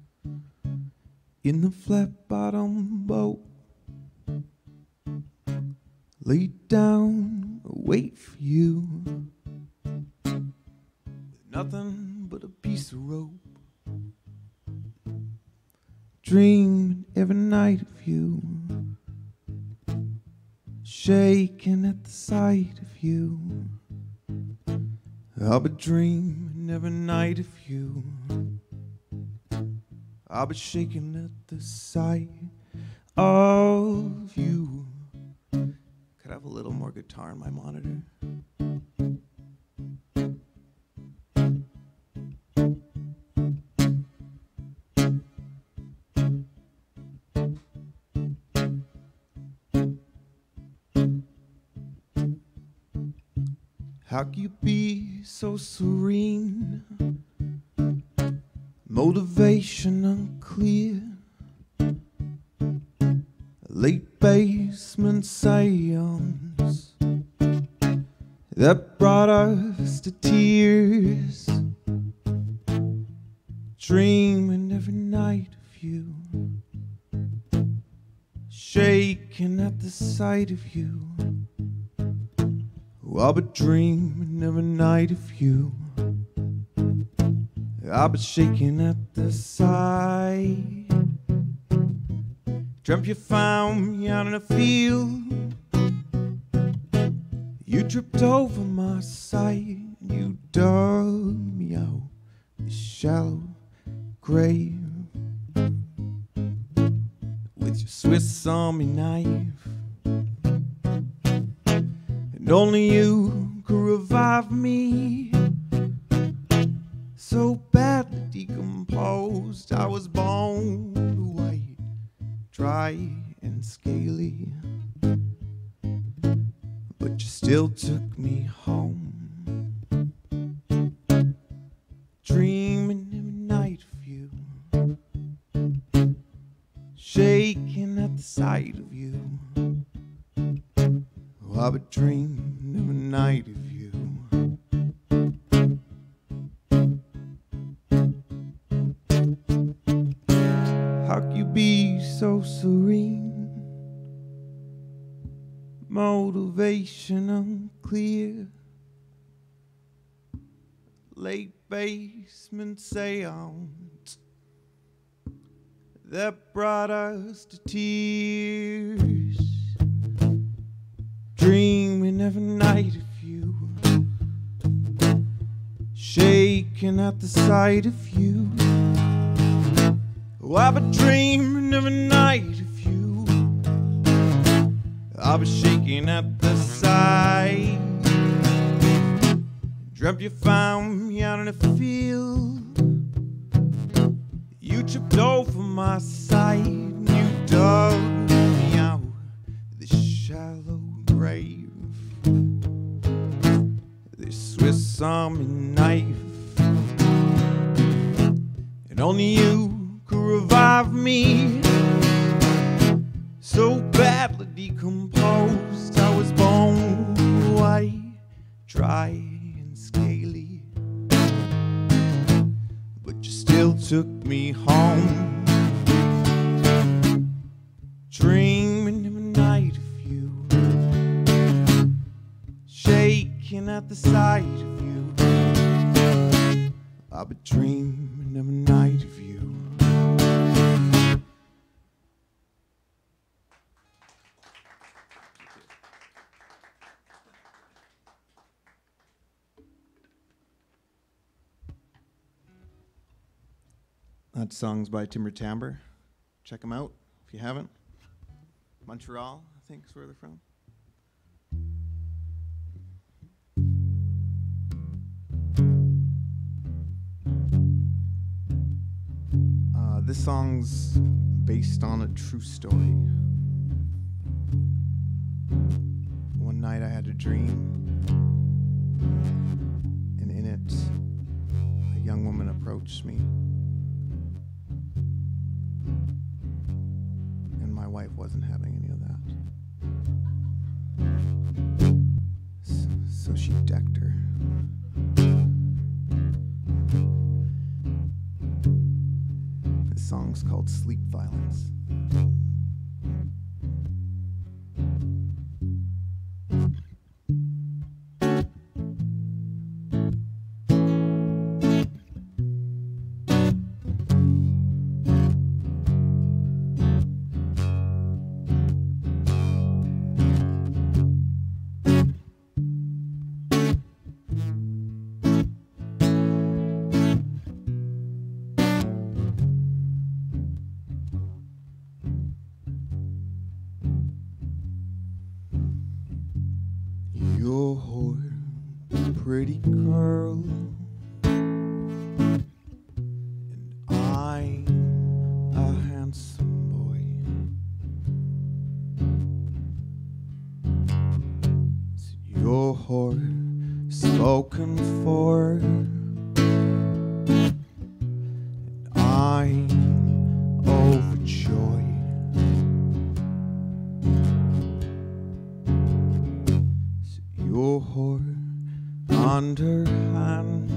in the flat bottom boat. Lay down, wait for you with nothing but a piece of rope. Dreaming every night of you, shaking at the sight of you. I'll be dreaming dreaming every night of you. I'll be shaking at the sight of you. Could I have a little more guitar on my monitor? How can you be so serene? Motivation unclear. Late basement seance that brought us to tears. Dreaming every night of you. Shaking at the sight of you. I'll be dreaming every night of you. I'll be shaking at the sight. Dreamt you found me out in a field. You tripped over my sight. You dug me out this shallow grave with your Swiss Army knife. And only you could revive me. So badly decomposed, I was bone white, dry and scaly. But you still took me home. Dreaming every night of you. Shaking at the sight of you. Oh, I've been dreaming every night of you. How can you be so serene? Motivation unclear. Late basement seance that brought us to tears. Dreaming every night of you. Shaking at the sight of you. Oh, I've been dreaming every night of you. I'll be shaking at the sight. Dreamt you found me out in a field. You tripped over my sight. You dug me out this shallow grave. This Swiss Army knife. And only you could revive me. So badly decomposed, I was bone white, dry and scaly. But you still took me home. Dreaming every night of you. Shaking at the sight of you. I've been dreaming every night of you. That song's by Timber Timbre. Check them out if you haven't. Montreal, I think is where they're from. This song's based on a true story. One night I had a dream, and in it, a young woman approached me. And my wife wasn't having any of that. So she decked her. This song's called Sleep Violence. You're a pretty girl, and I'm a handsome boy. So you're spoken for, and I'm overjoyed. So you're underhand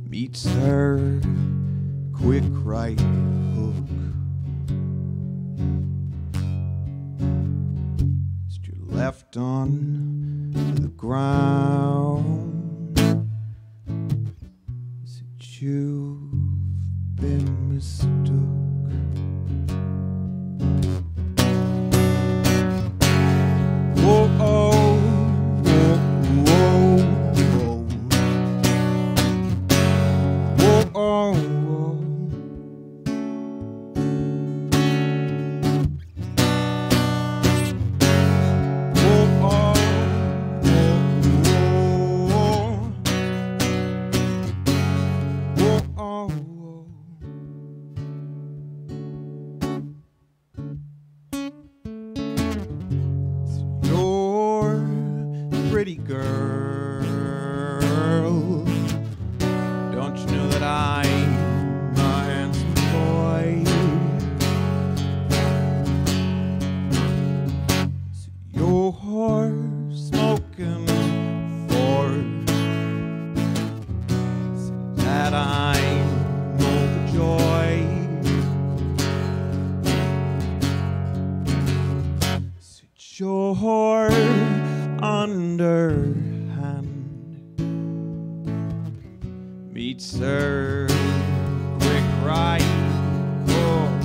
meets her quick right hook. You're left on the ground. Said you've been mistook. Whoa, oh. Pretty girl, don't you know that I'm a handsome boy? So you're smoking for so that I'm overjoyed. So you're underhand meets her quick right hook.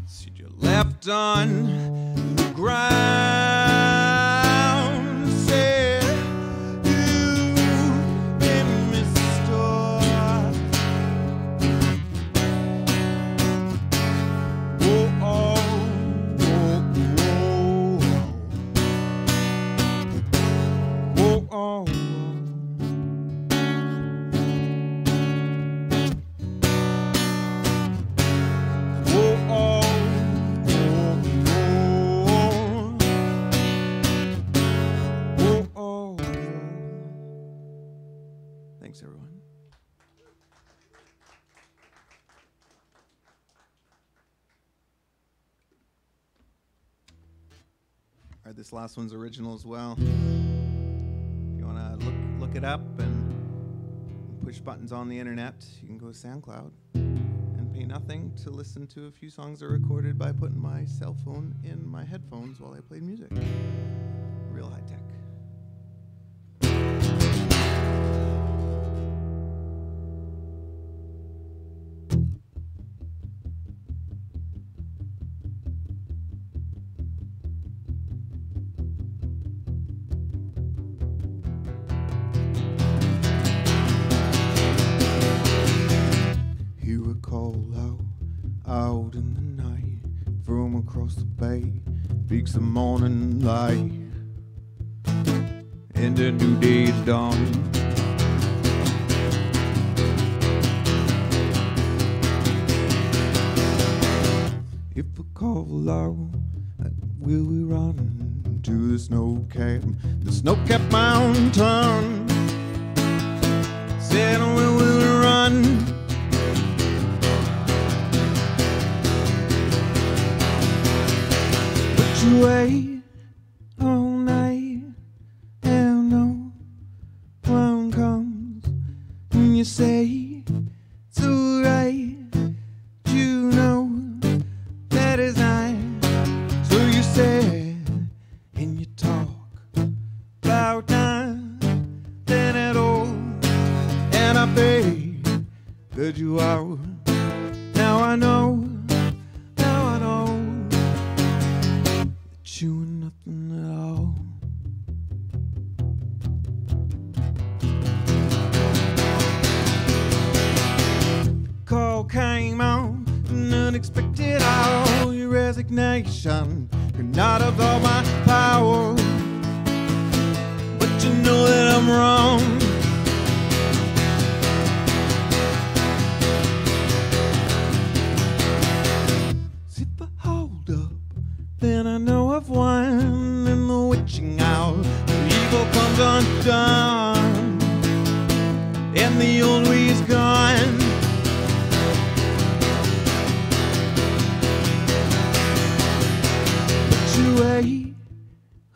So you're left on the ground. Said you've been mistook. Oh, oh. Thanks, everyone. All right, this last one's original as well. If you want to look it up and push buttons on the internet, you can go to SoundCloud and pay nothing to listen to a few songs that are recorded by putting my cell phone in my headphones while I played music. Real high tech. Out in the night, from across the bay, peaks the morning light, and the new day is dawning. If we call out, will we run to the snow-capped mountain? Said, will we run? Wait all night and no one comes, and you say it's alright, you know that is not. So you say and you talk about nothing at all, and I beg that you out. Now I know. You and nothing at all. Call came out, and then unexpected out. Your resignation could not absolve my power, but you know that I'm wrong. See, if I hold up, then I know I've won, and the witching hour, the evil comes undone, and the old way is gone. But you wait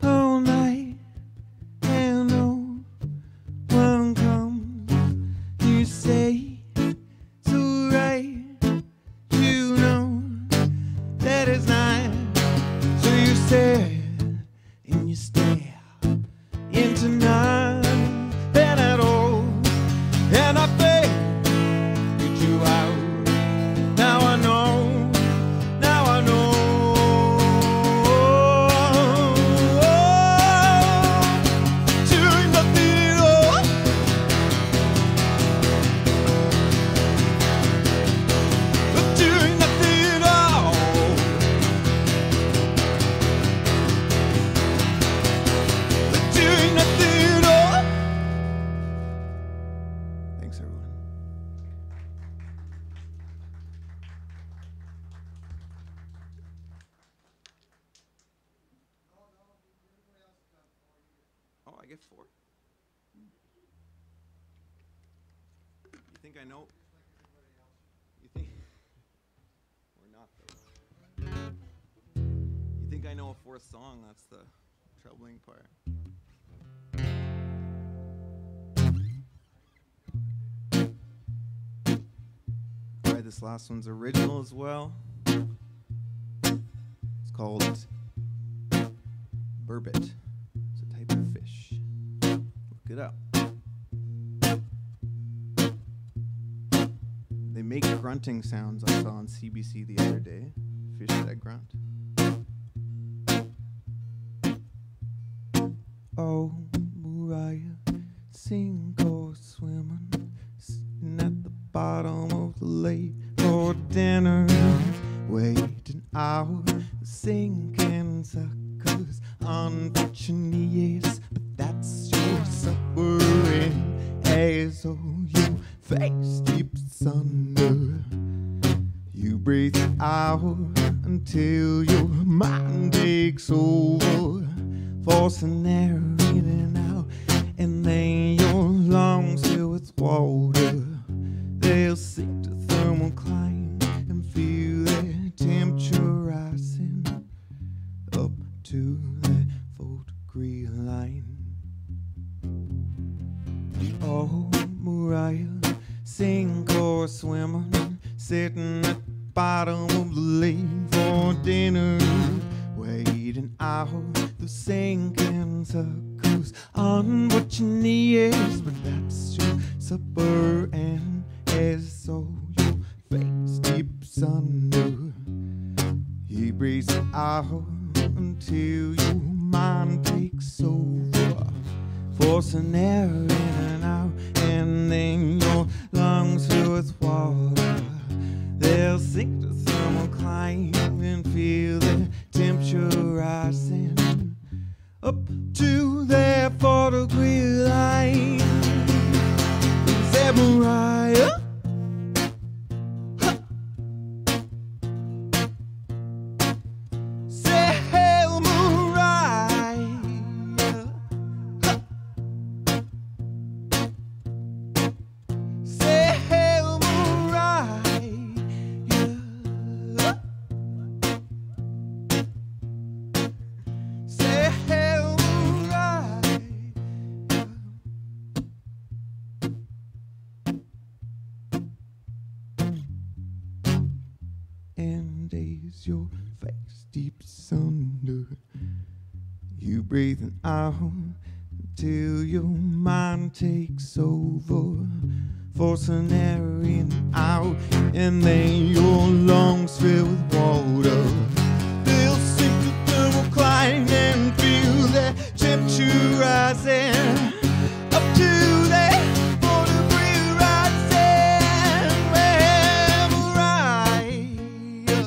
all night, and no one comes. You say it's alright, you know that it's not. So you stare and you stare into nothing at all, and I figured you out. Now I know, now I know. Doing nothing at all. Doing nothing at all. Doing nothing at all. Thanks, everyone. Oh, I get 4. You think I know? You think? Or not, though. You think I know a 4th song? That's the troubling part. Alright, this last one's original as well. It's called burbot. It's a type of fish. Look it up. They make grunting sounds I saw on CBC the other day. Fish that grunt. Oh, Mariah, sink or swimming, sitting at the bottom of the lake for dinner, waiting out the sinking suckers on your yes, but that's your suffering as oh your face deeps under. You breathe out until your mind takes over, forcing air in and out, and then your lungs fill with water. They'll sink to thermal climb and feel their temperature rising up to that 4-degree line. Oh, Mariah, sink or swimming, sitting at the bottom of the lake for dinner, waiting out the sinking suckers on what your knee is, but that's your supper, and as so your face deeps under. He breathes out until your mind takes over, forcing air in and out, and then your lungs fill with water. They'll sink to thermal climb and feel their temperature rising up to their 4-degree line. Say, Mariah, say, hey, Mariah, say, hey, Mariah. Say, hey, Mariah. And as your face deeps under, you breathing out until your mind takes over, forcing air in and out, and then your lungs fill with water. They'll sink to thermal climb and feel their temperature rising up to their 4-degree rising. Well, Mariah,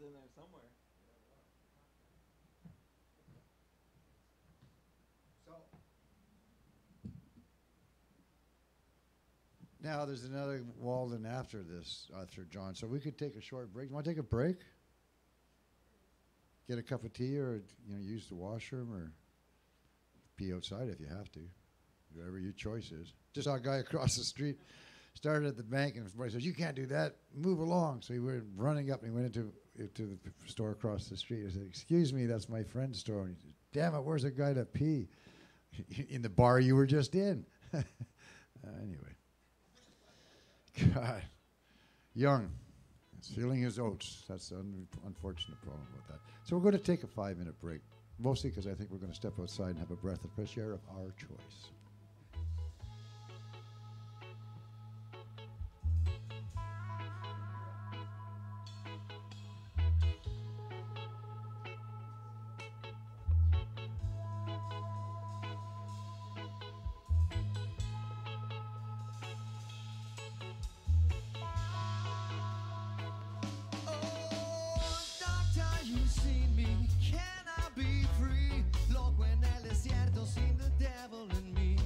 in there somewhere. So now there's another Walden after this, after John. So we could take a short break. You want to take a break? Get a cup of tea, or use the washroom, or pee outside if you have to. Whatever your choice is. Just saw a guy across the street, started at the bank, and his boy says, "You can't do that. Move along." So he went running up, and he went into the store across the street. I said, "Excuse me, that's my friend's store." And he said, "Damn it, where's the guy to pee?" In the bar you were just in. Anyway. God. Young. He's feeling his oats. That's the unfortunate problem with that. So we're going to take a 5-minute break, mostly because I think we're going to step outside and have a breath of fresh air of our choice. Can I be free? Loco en el desierto sin the devil in me.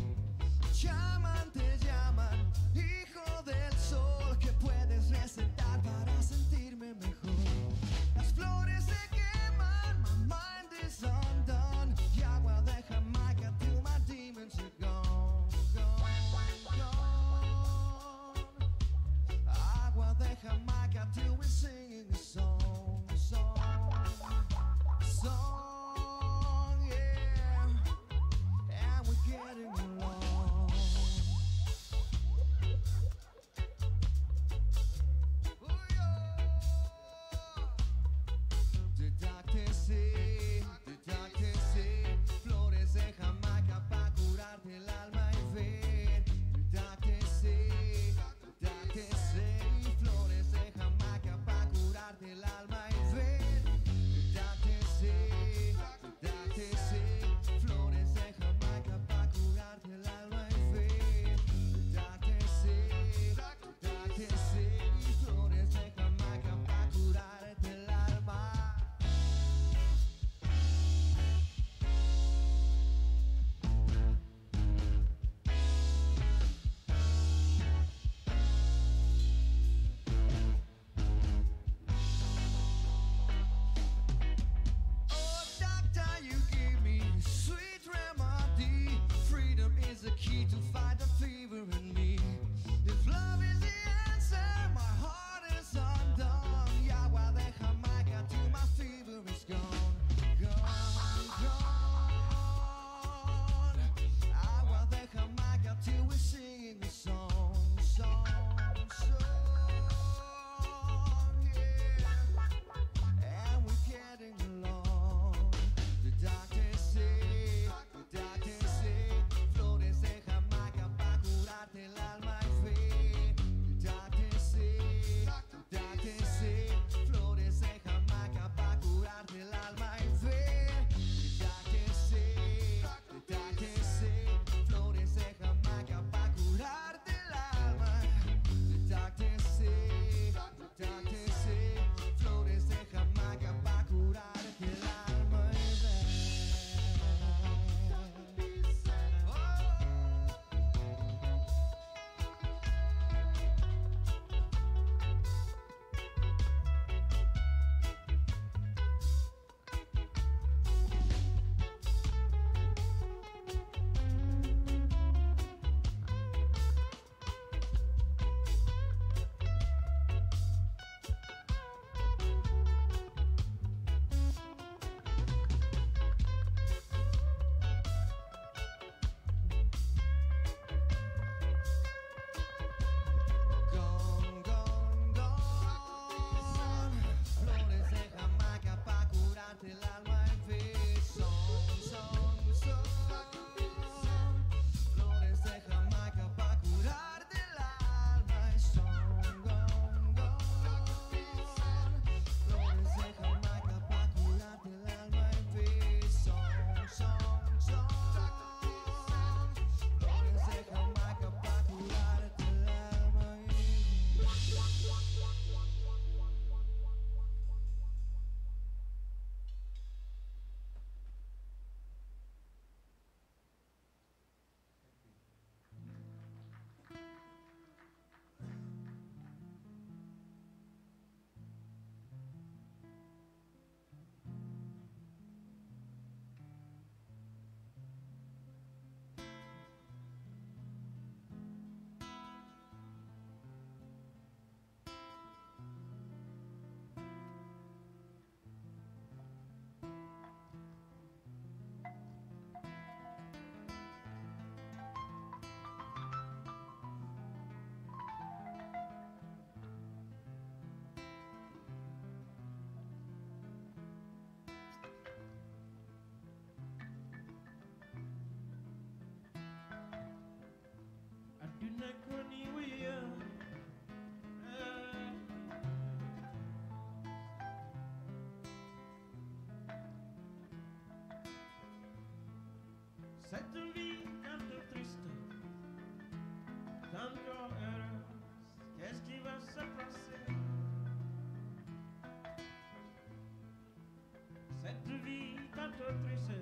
Cette vie tanto triste, tanto heureuse, qu'est-ce qui va se passer? Cette vie tanto triste,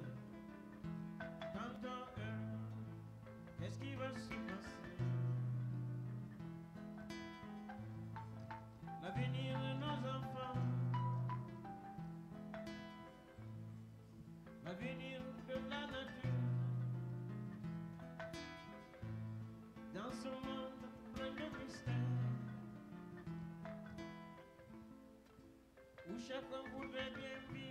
tanto heureuse, qu'est-ce qui va se passer? L'avenir de nos enfants, l'avenir de la nature, dans ce monde plein de mystères, où chacun voudrait bien vivre.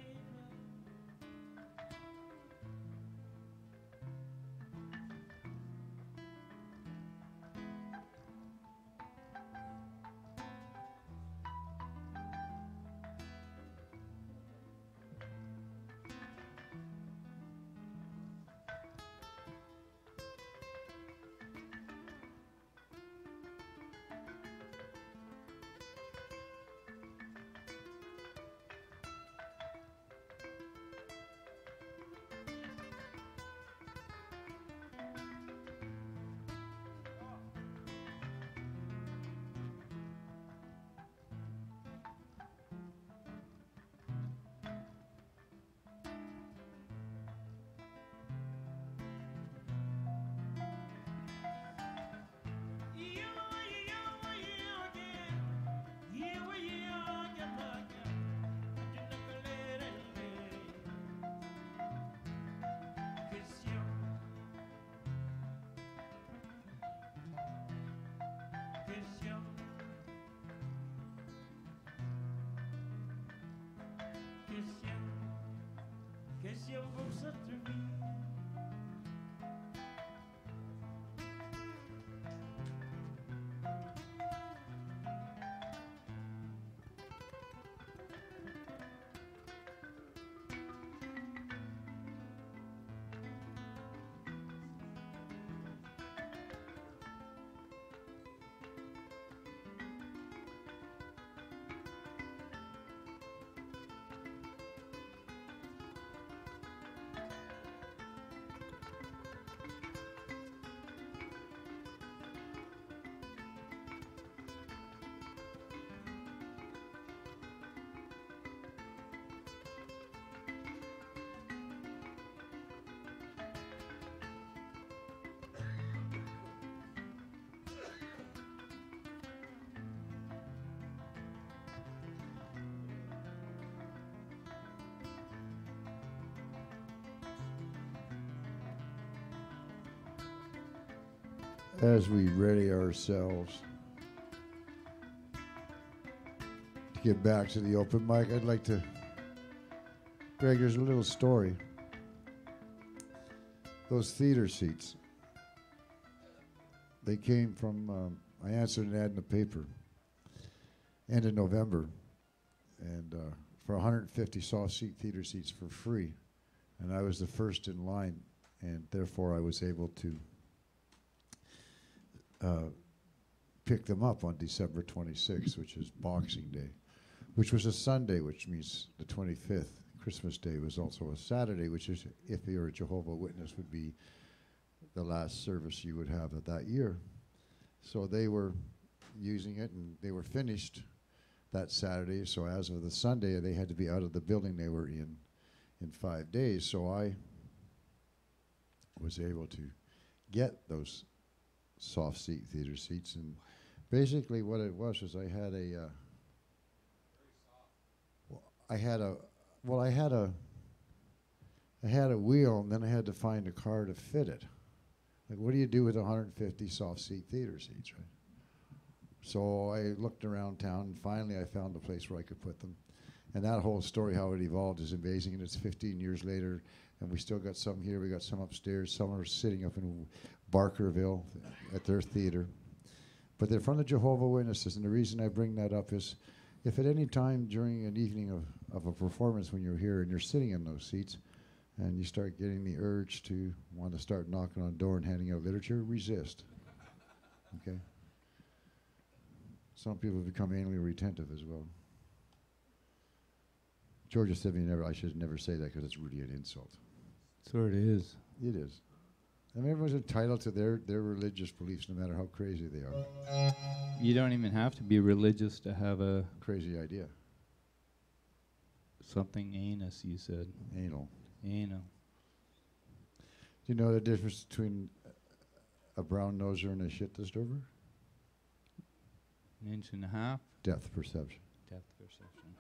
Question pour cette vie. As we ready ourselves to get back to the open mic, I'd like to, Greg, there's a little story. Those theater seats, they came from, I answered an ad in the paper, end of November, and for 150 soft seat theater seats for free. And I was the first in line, and therefore I was able to pick them up on December 26th, which is Boxing Day, which was a Sunday, which means the 25th. Christmas Day was also a Saturday, which is, if you're a Jehovah's Witness, would be the last service you would have of that year. So they were using it, and they were finished that Saturday. So as of the Sunday, they had to be out of the building they were in 5 days. So I was able to get those soft seat theater seats, and basically what it was I had a I had a wheel, and then I had to find a car to fit it. Like, what do you do with 150 soft seat theater seats, right? So I looked around town, and finally I found a place where I could put them. And that whole story, how it evolved, is amazing, and it's 15 years later, and we still got some here. We got some upstairs. Some are sitting up in Barkerville at their theater. But they're from the Jehovah's Witnesses, and the reason I bring that up is if at any time during an evening of a performance when you're here and you're sitting in those seats and you start getting the urge to want to start knocking on the door and handing out literature, resist. Okay? Some people become anally retentive as well. Georgia said I should never say that because it's really an insult. So it is. It is. I mean, everyone's entitled to their religious beliefs, no matter how crazy they are. You don't even have to be religious to have a Crazy idea. something anus, you said. Anal. Anal. Do you know the difference between a brown noser and a shit disturber? An inch and a half. Depth perception. Depth perception.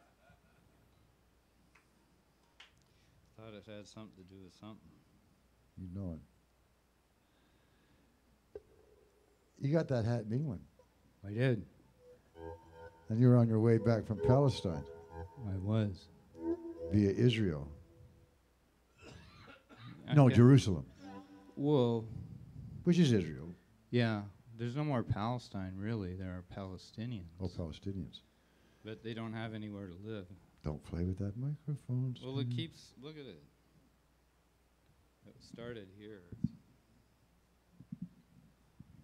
Thought it had something to do with something. You know it. You got that hat in England, I did. and you were on your way back from Palestine I was. via Israel. Okay. Jerusalem, Well, which is Israel. yeah. There's no more Palestine, really. There are Palestinians. Oh, Palestinians. But they don't have anywhere to live. Don't play with that microphone. Well, it Steve. keeps. Look at it. It started here.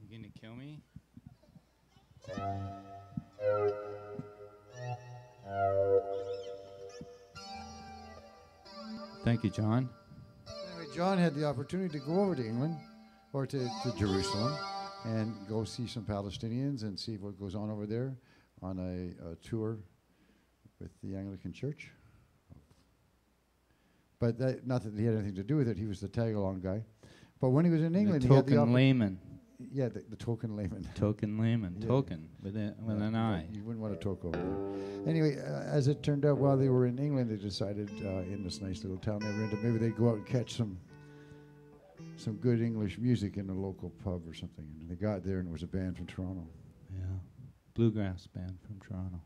You gonna kill me? Thank you, John. Anyway, John had the opportunity to go over to England, or to Jerusalem, and go see some Palestinians and see what goes on over there on a tour with the Anglican Church. But that, not that he had anything to do with it. He was the tag-along guy. But when he was in England, The he had the token layman. yeah, the token layman. Token layman. Yeah. Token with an I. You wouldn't want to talk over there. Anyway, as it turned out, while they were in England, they decided in this nice little town they were in, maybe they'd go out and catch some good English music in a local pub or something. And they got there, and it was a band from Toronto. Yeah. Bluegrass band from Toronto.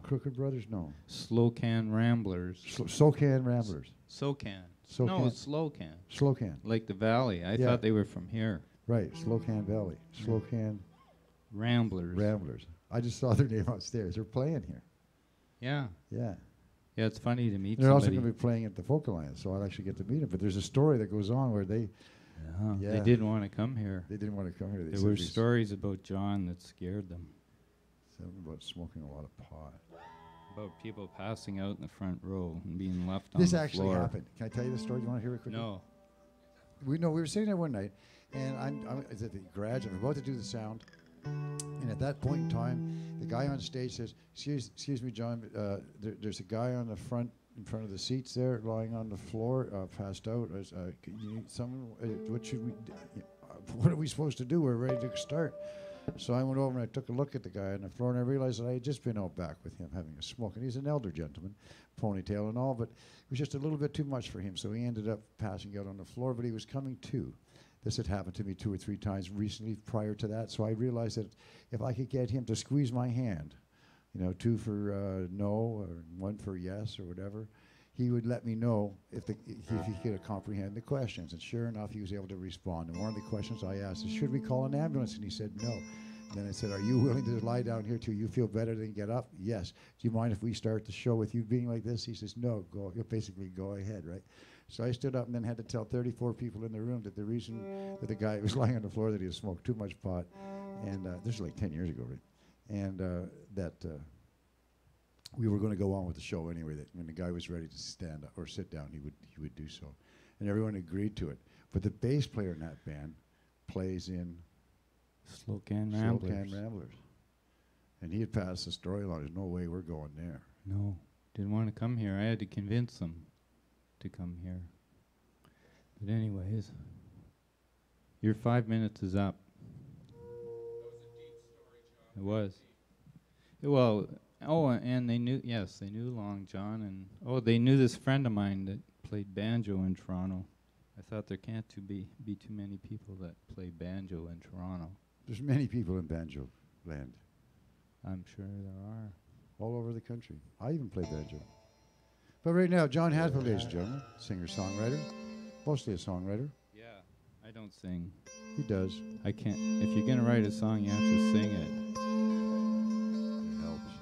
Crooked Brothers? No. Slow Can Ramblers. SoCan Ramblers. SoCan. SoCan. No, it's Slow Can. Slow Can. Like the valley. I Yeah. thought they were from here. Right. Slow Can Valley. Slow Can Ramblers. Ramblers. I just saw their name upstairs. They're playing here. Yeah. Yeah. Yeah, it's funny to meet They're also somebody. going to be playing at the Folk Alliance, so I'll actually get to meet them. But there's a story that goes on where they They Yeah. didn't want to come here. didn't want to come here. They There said were we stories about John that scared them. something about smoking a lot of pot. About people passing out in the front row and being left on This the actually floor. happened. Can I tell you the story? You want to hear it quickly? No. We were sitting there one night, and I'm at the garage. I'm about to do the sound, and at that point in time, the guy on stage says, "Excuse me, John. There's a guy on the front in front of the seats there, lying on the floor, passed out. You need someone? What should we? What are we supposed to do? We're ready to start." So I went over and I took a look at the guy on the floor, and I realized that I had just been out back with him having a smoke. And he's an elder gentleman, ponytail and all, but it was just a little bit too much for him. So he ended up passing out on the floor, but he was coming to. This had happened to me 2 or 3 times recently prior to that. So I realized that if I could get him to squeeze my hand, 2 for no or 1 for yes or whatever, he would let me know if he could comprehend the questions. And sure enough, he was able to respond. And one of the questions I asked is, should we call an ambulance? And he said, no. And then I said, are you willing to lie down here till you feel better than get up? Yes. Do you mind if we start the show with you being like this? He says, no, basically go ahead, right? So I stood up and then had to tell 34 people in the room that the reason that the guy was lying on the floor that he had smoked too much pot, and this was like 10 years ago, right? And that we were going to go on with the show anyway. That when the guy was ready to stand up or sit down, he would do so, and everyone agreed to it. But the bass player in that band plays in Slow Can Slow Ramblers. Can Ramblers, and he had passed the story along. There's no way we're going there. No. Didn't want to come here. I had to convince them to come here. But anyways, your 5 minutes is up. It was. Well, and they knew, yes, they knew Long John, and they knew this friend of mine that played banjo in Toronto. I thought there can't be too many people that play banjo in Toronto. There's many people in banjo land I'm sure there are. all over the country. I even play banjo. But right now, John Hasbro, ladies and gentlemen, singer-songwriter, mostly a songwriter. Yeah, I don't sing. He does. I can't. If you're gonna write a song, you have to sing it. It helps.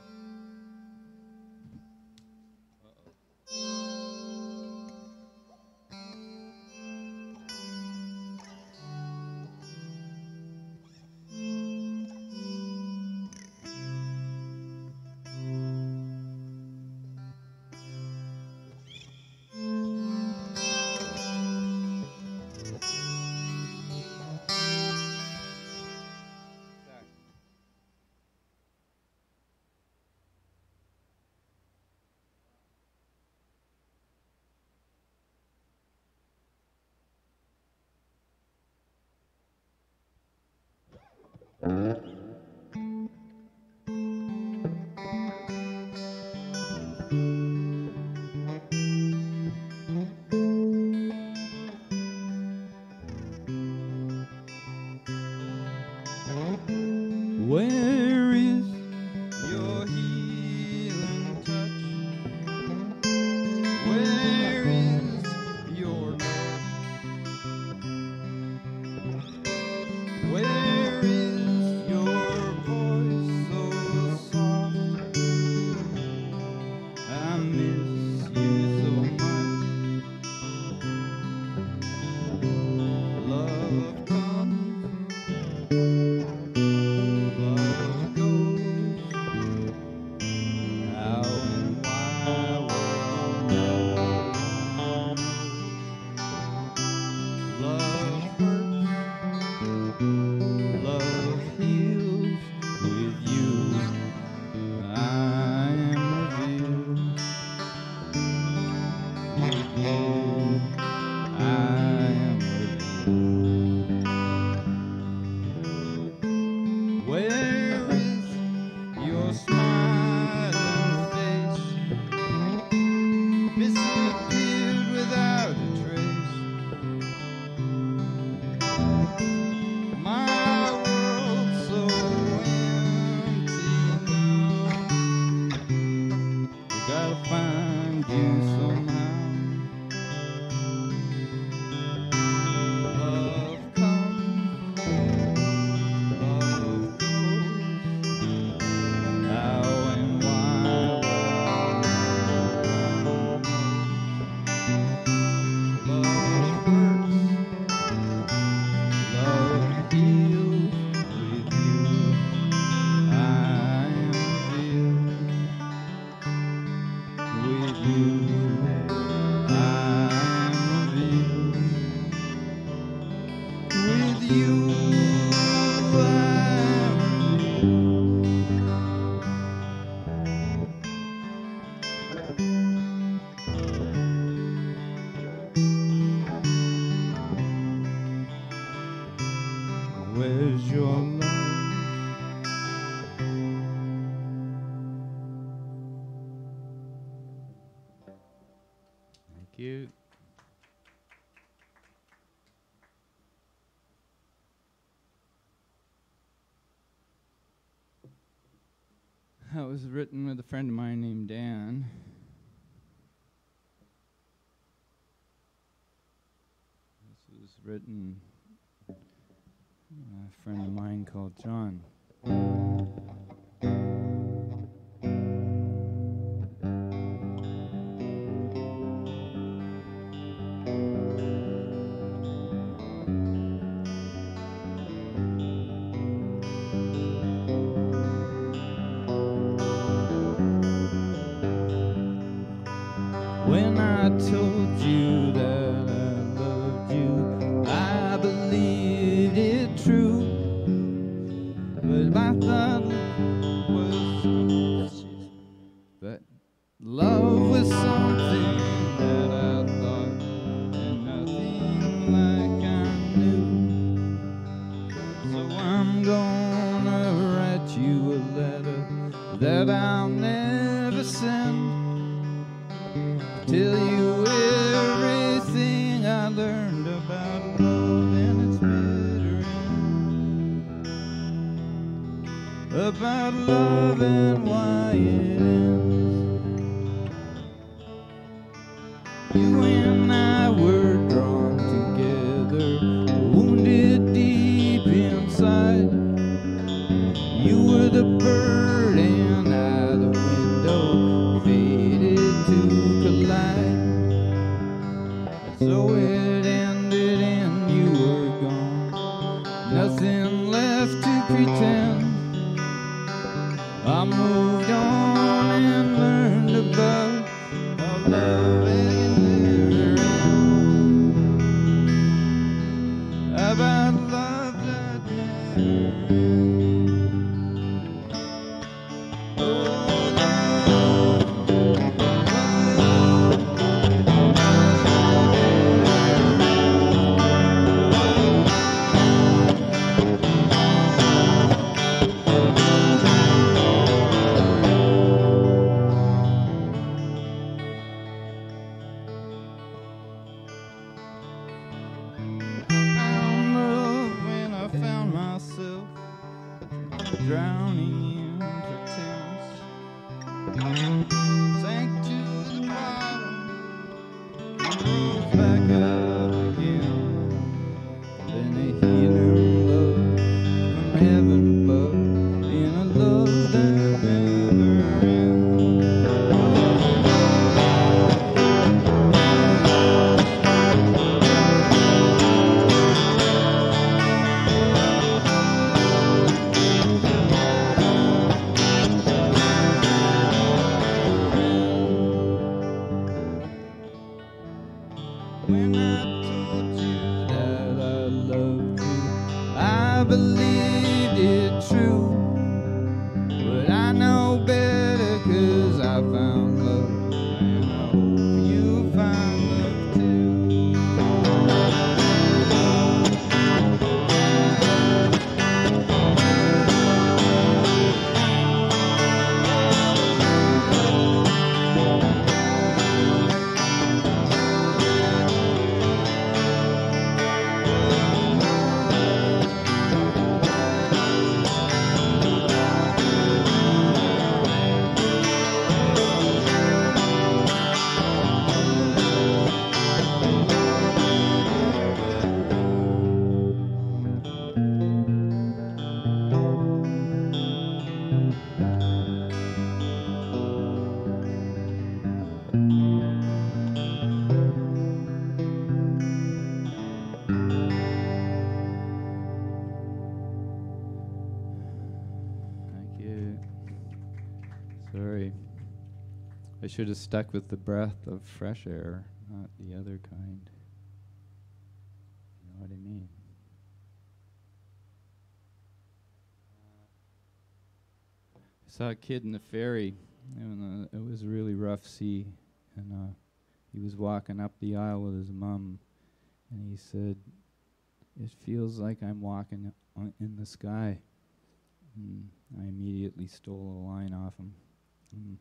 Where is your healing touch? Where is your love? Where is your voice so soft? I miss you so much. Love comes, love goes. How and why, well, no one knows. Love hurts, love heals. With you, I am revealed. With you, I am revealed. Where is your smiling face? Disappeared without a trace. My world so empty now. We gotta find you somehow. Love comes, love goes. How and why, well, love hurts, love heals. With you, I am revealed. With you, I am revealed. With you, I am revealed. Where's your love? Thank you. That was written with a friend of mine named Dan. This was written by a friend of mine called John. When I told you that I loved you, I believed it true. But my thought was, but love was something that I thought, and nothing like I knew. So I'm gonna write you a letter that I'll never send. Tell you everything I learned about love and its bitter end. About love and why it ends. You and I were drawn together, wounded deep inside. You were the bird and I the window, fated to collide. So it ended and you were gone, nothing left to pretend. I moved on sank to the bottom, and rose back up again. Then a healing love from heaven above, in a love that never ends. When I told you that I loved you, I believed it true. But I know better 'cause I found love, and I hope you find love too. Thank you. Sorry. I should have stuck with the breath of fresh air, not the other kind. You know what I mean? I saw a kid in the ferry, and it was a really rough sea, and he was walking up the aisle with his mom, and he said, "It feels like I'm walking in the sky." And I immediately stole a line off him. And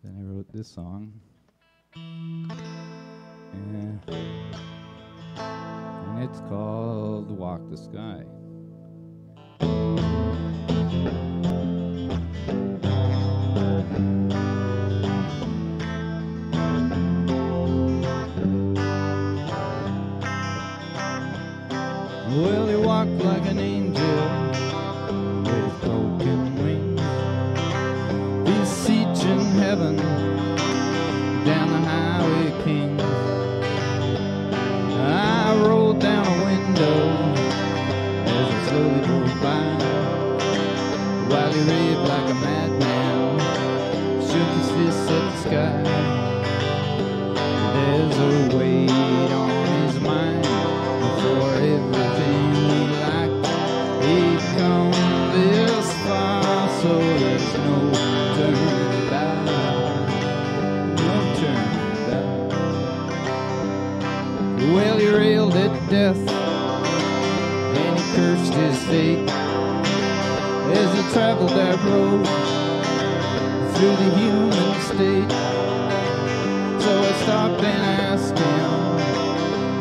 then I wrote this song. And it's called Walk the Sky. Well, he walked like an angel with broken wings, beseeching heaven down the highway kings. I rolled down a window as I slowly drove by, while he raved like a madman, shook his fists at the sky. There's a weight on his mind for everything he liked. He'd come this far, so there's no turning back. No turning back. Well, he railed at death, and he cursed his fate as he traveled that road through the human state. So I stopped and asked him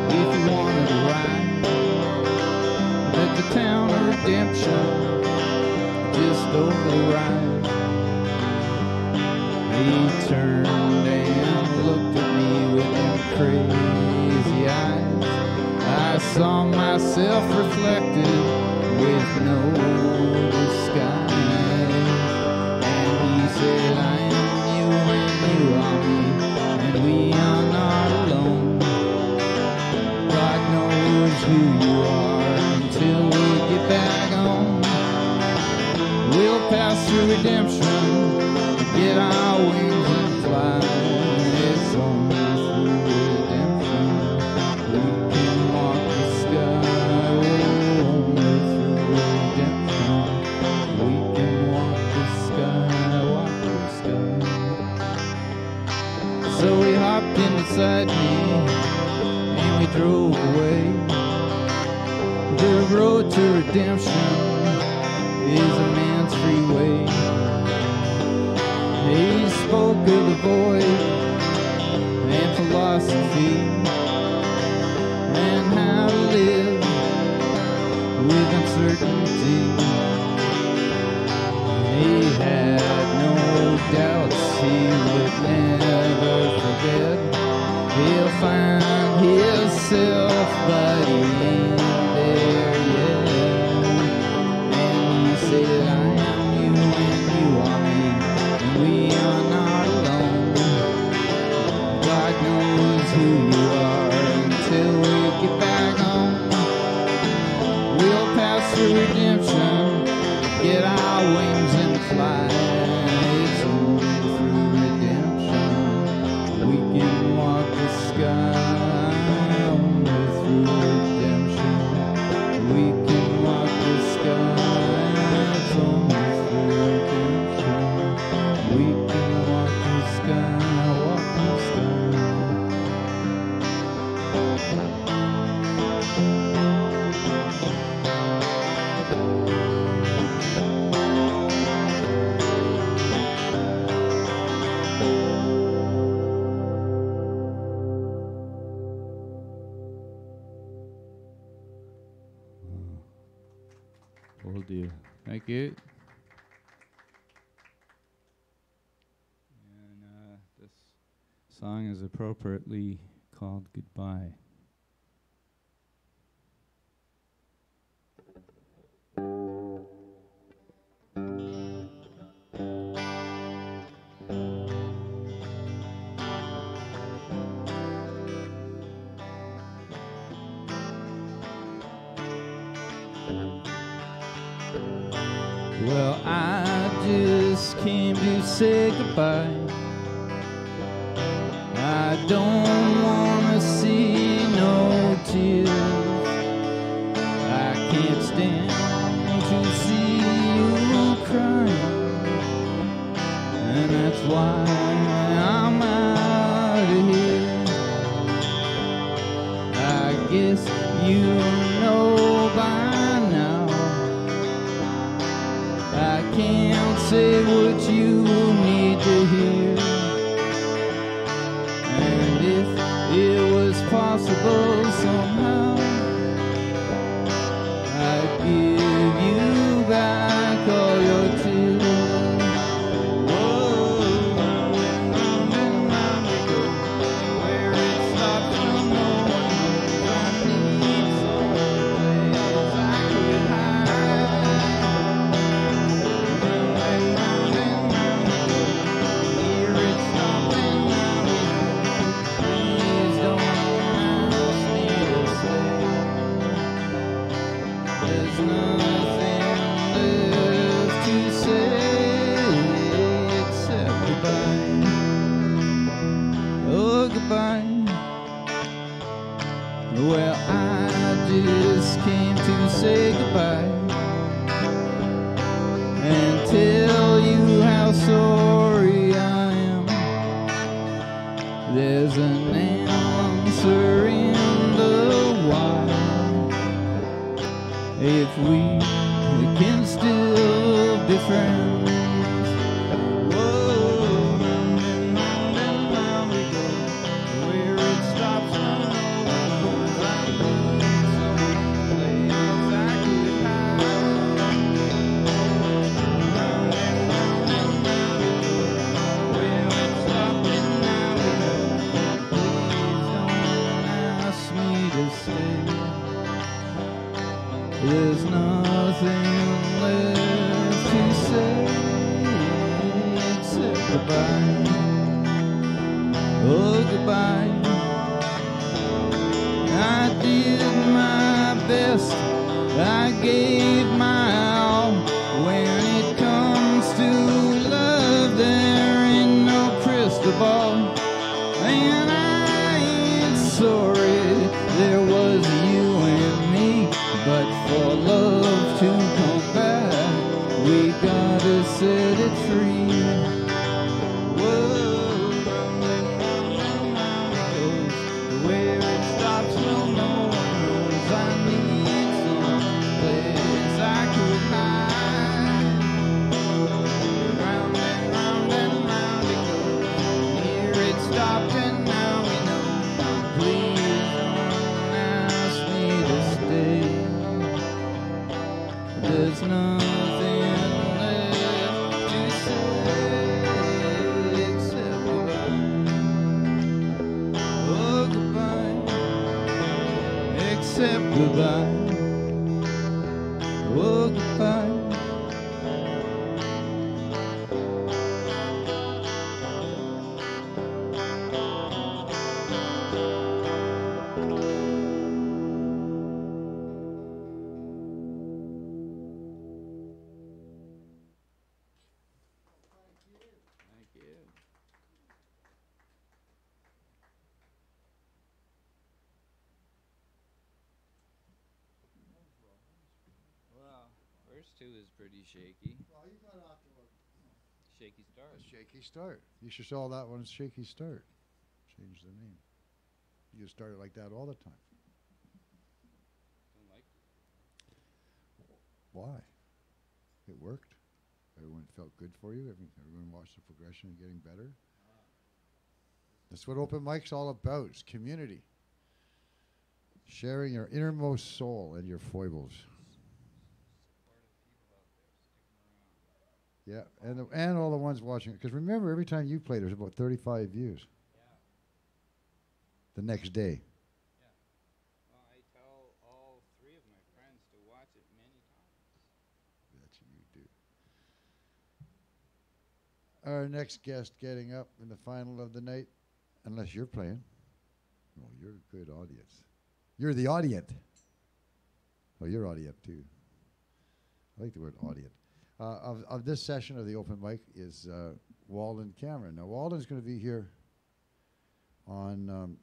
if he wanted to ride at the town of Redemption, just over the ride. He turned and looked at me with them crazy eyes. I saw myself reflected with no disguise. And he said, I am you and you are me, and we are not alone. God knows who you are until we get back home. We'll pass through redemption, get our wings and fly. It's only through redemption we can walk the sky. Only through redemption we can walk the sky, walk the sky. So he hopped in beside me and we drove away. The road to redemption is a man's freeway. He spoke of the void and philosophy and how to live with uncertainty. He had no doubts he never forget. He'll find himself, but he ain't there yet. And he said, I am you and you are me, and we are not alone. God knows who you are until we get back home. We'll pass through redemption, get our wings and fly. It's only through redemption we can walk the sky. Only through redemption we can walk the sky. It's only through redemption we can walk the sky. Walk the sky. Will do. Thank you. And this song is appropriately called Goodbye. Well, I just came to say goodbye. I don't wanna see no tears. I can't stand to see you crying, and that's why I'm out of here. I guess you know by now I can't say what you need to hear. And if it was possible somehow, I'd give you back all your tears. Whoa, where it stops, no one knows. I need some place I could hide. Here it stops and now please don't ask me to stay. There's nothing left to say except goodbye. Oh, goodbye. Well, I just came to say goodbye and tell you how sorry I am. There's an answer in the why. If we can still be friends. Whoa, round and round we go. Where it stops, no one knows. I need some place I could hide. Round and round we go. Where it stops and now we know. Please don't ask me to stay. There's nothing left to say except goodbye. Oh, goodbye. I did my best, I gave my all. When it comes to love, there ain't no crystal ball. And I ain't sorry there was you and me, but for love to come back, we gotta set it free. Whoa, round it goes. Where it stops, no one knows. I need some place I could hide. Round and round it goes. Here it stopped and now we know. Please goodbye. Oh, goodbye. Thank you. Well, first two is pretty shaky. Well, you got off to Shaky start. a shaky start. You should saw that one shaky start. Change the name. You start it like that all the time. Don't like it. Why? It worked. Everyone felt good for you. Everyone watched the progression and getting better. That's what open mic's all about. It's community. Sharing your innermost soul and your foibles. Supportive people out there sticking around. Yeah, and all the ones watching. Because remember, every time you play, there's about 35 views. Yeah. The next day. Well, I tell all three of my friends to watch it many times. That's what you do. Our next guest getting up in the final of the night, unless you're playing. Oh, you're a good audience. You're the audience. Oh, you're audience too. I like the word audience. Of this session of the open mic is Walden Cameron. Now, Walden's going to be here on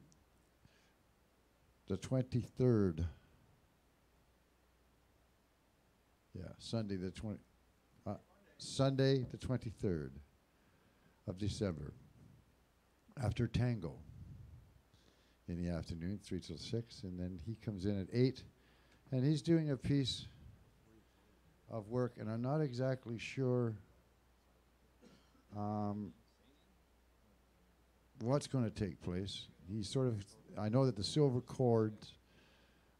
the 23rd. Yeah, Sunday the 23rd of December. After tango in the afternoon, 3 till 6, and then he comes in at 8, and he's doing a piece of work, and I'm not exactly sure what's going to take place. He's sort of, I know that the silver chords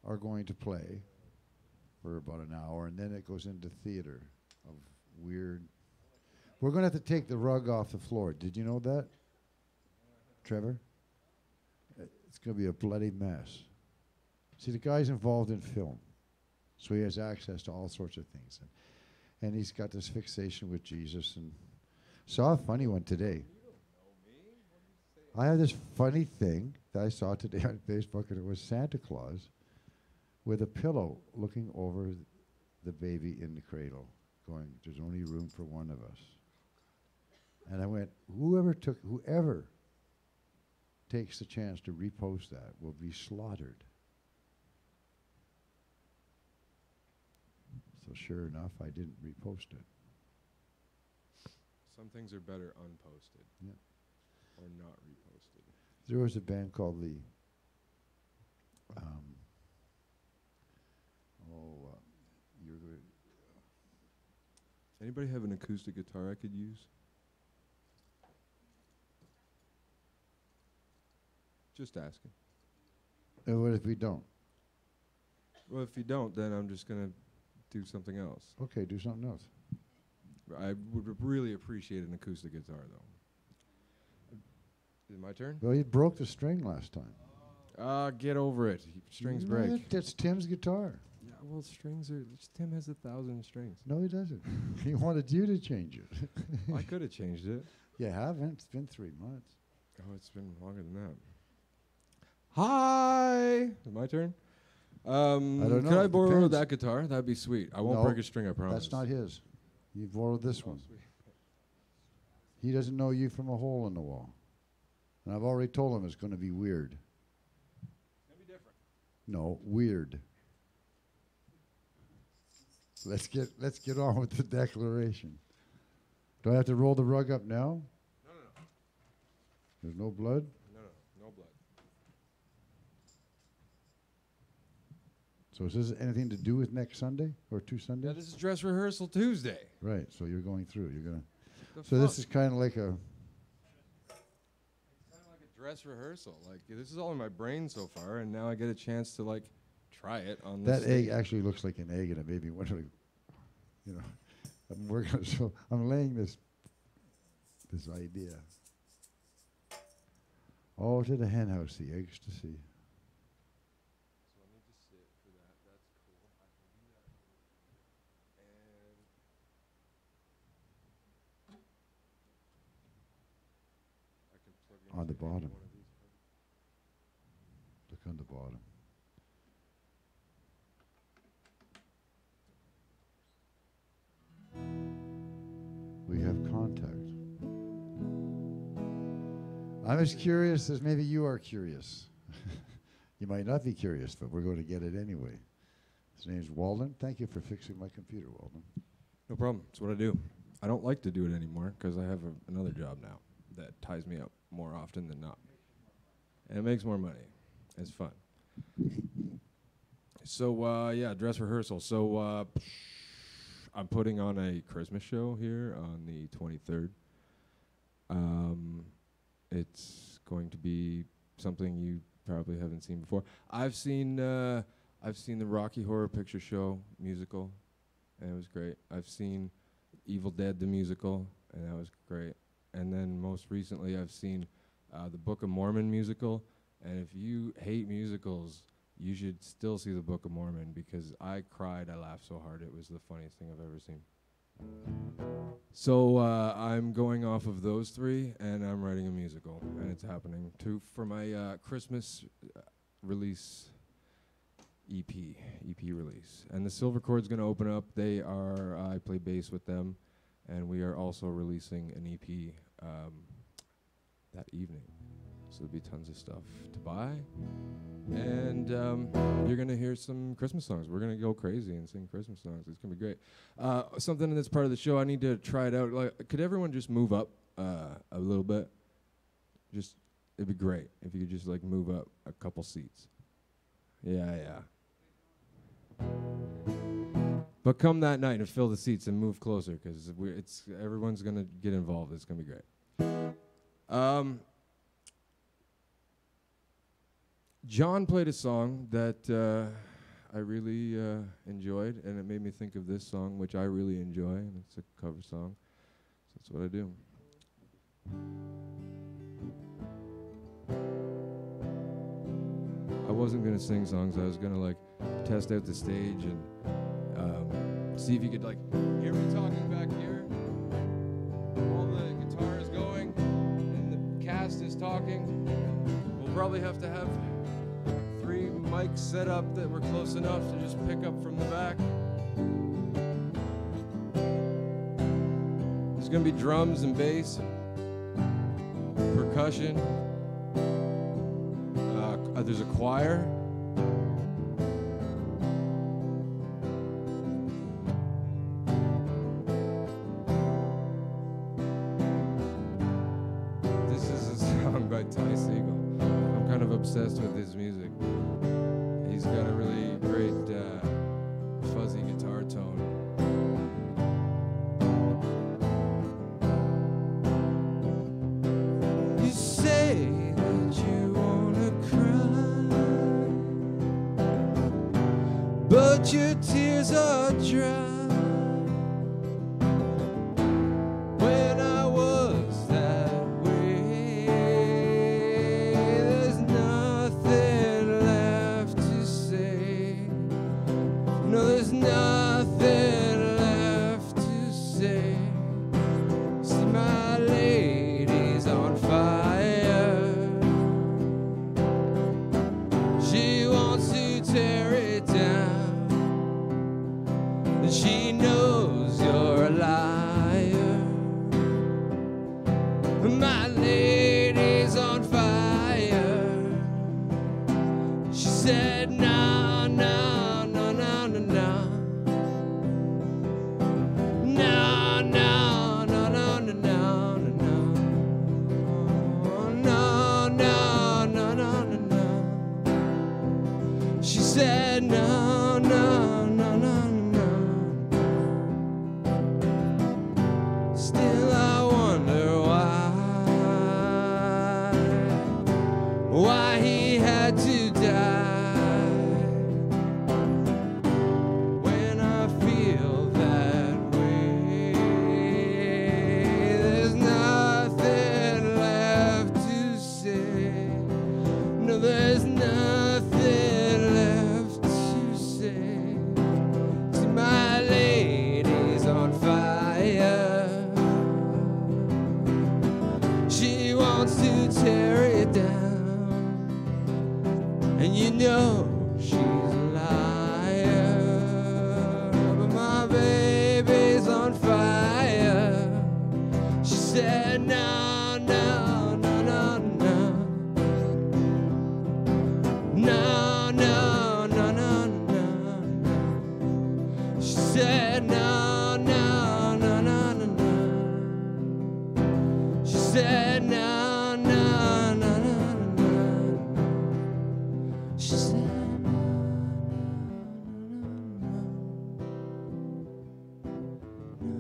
are going to play for about an hour, and then it goes into theater of weird. We're going to have to take the rug off the floor. Did you know that, Trevor? It's going to be a bloody mess. See, the guy's involved in film, so he has access to all sorts of things. And he's got this fixation with Jesus. And saw a funny one today. I have this funny thing that I saw today on Facebook, and it was Santa Claus with a pillow looking over the baby in the cradle, going, "There's only room for one of us." And I went, whoever takes the chance to repost that will be slaughtered. So sure enough, I didn't repost it. Some things are better unposted. Yeah. Or not reposted. There was a band called the you're good. Anybody have an acoustic guitar I could use? Just asking. What if we don't? Well, if you don't, then I'm just going to do something else. Okay, do something else. I would really appreciate an acoustic guitar, though. Is it my turn? Well, you broke the string last time. Get over it. Strings No, break. That's Tim's guitar. Yeah, well, strings are... Tim has 1,000 strings. No, he doesn't. He wanted you to change it. I could have changed it. You haven't. It's been 3 months. Oh, it's been longer than that. Hi! Is it my turn? I don't know. Could I It borrow depends. that guitar? That'd be sweet. I won't No, break a string, I promise. That's not his. You borrowed this one. Sweet. He doesn't know you from a hole in the wall. And I've already told him it's going to be weird. It's going to be different. No, weird. Let's get on with the declaration. Do I have to roll the rug up now? No. There's no blood? No blood. So is this anything to do with next Sunday or 2 Sundays? Yeah, this is dress rehearsal Tuesday. Right, so you're going through. You're going to. The So this fuck? is kind of like a. It's kind of like a dress rehearsal. Like, this is all in my brain so far, and now I get a chance to, like, try it on That this egg stage. actually looks like an egg, and it made me wonder, you know, I'm working. So I'm laying this idea. Oh, to the hen house, the eggs to see. So I need to sit for that. the bottom. Look on the bottom. We have contact. I'm as curious as maybe you are curious. You might not be curious, but we're going to get it anyway. His name's Walden. Thank you for fixing my computer, Walden. No problem. It's what I do. I don't like to do it anymore because I have another job now that ties me up more often than not. And it makes more money. It's fun. So, yeah, dress rehearsal. So, I'm putting on a Christmas show here on the 23rd. It's going to be something you probably haven't seen before. I've seen the Rocky Horror Picture Show musical, and it was great. I've seen Evil Dead the musical, and that was great. And then most recently, I've seen the Book of Mormon musical. And if you hate musicals, you should still see the Book of Mormon because I cried. I laughed so hard. It was the funniest thing I've ever seen. So I'm going off of those three, and I'm writing a musical, and it's happening for my Christmas release EP release. And the Silver Chord's going to open up. I play bass with them, and we are also releasing an EP that evening. So there'll be tons of stuff to buy. And you're going to hear some Christmas songs. We're going to go crazy and sing Christmas songs. It's going to be great. Something that's part of the show, I need to try it out. Like, could everyone just move up a little bit? It'd be great if you could just like move up a couple seats. Yeah. But come that night and fill the seats and move closer because everyone's going to get involved. It's going to be great. John played a song that I really enjoyed, and it made me think of this song, which I really enjoy, and it's a cover song. So that's what I do. I wasn't going to sing songs. I was going to, like, test out the stage and see if you could, like, hear me talking back here. All the guitar is going, and the cast is talking. We'll probably have to have 3 mics set up that were close enough to just pick up from the back. There's going to be drums and bass, percussion. There's a choir. This is a song by Ty Segall. I'm kind of obsessed with his music. He's got a really great fuzzy guitar tone. You say that you wanna cry, but your tears are dry. When I was that way, there's nothing left to say. No, there's nothing left to say. See, my lady's on fire. She wants to tear it down, and she knows you're a liar. My lady's on fire. She said, no, no, no, no, no, no. No, no, no, no, no, no, no, no. No, no, no, no, no, no. She said, no, no, no, no, no. Still I wonder why he had to die. When I feel that way, there's nothing left to say. No, there's nothing left to say. See, my lady's on fire. She wants to tear it down. And you know she's a liar, but my baby's on fire. She said no, no, no, no, no. No, no, no, no, no, no. She said no, no, no, no, no, no. She said no, no, no, no, no, no. She said no, no, no, no, no, no,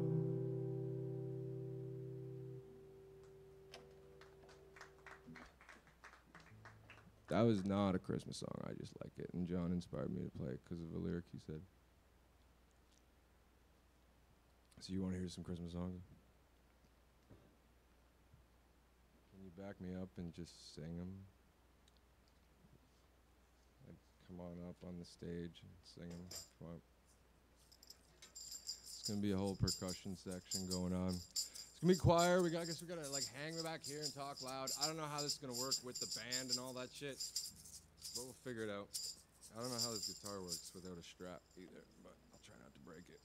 no, no. That was not a Christmas song. I just like it, and John inspired me to play it because of a lyric he said. So you want to hear some Christmas songs? Can you back me up and just sing them? Like, come on up on the stage and sing them. Come on. It's gonna be a whole percussion section going on. It's gonna be choir. I guess we gotta like hang back here and talk loud. I don't know how this is gonna work with the band and all that shit, but we'll figure it out. I don't know how this guitar works without a strap either, but I'll try not to break it.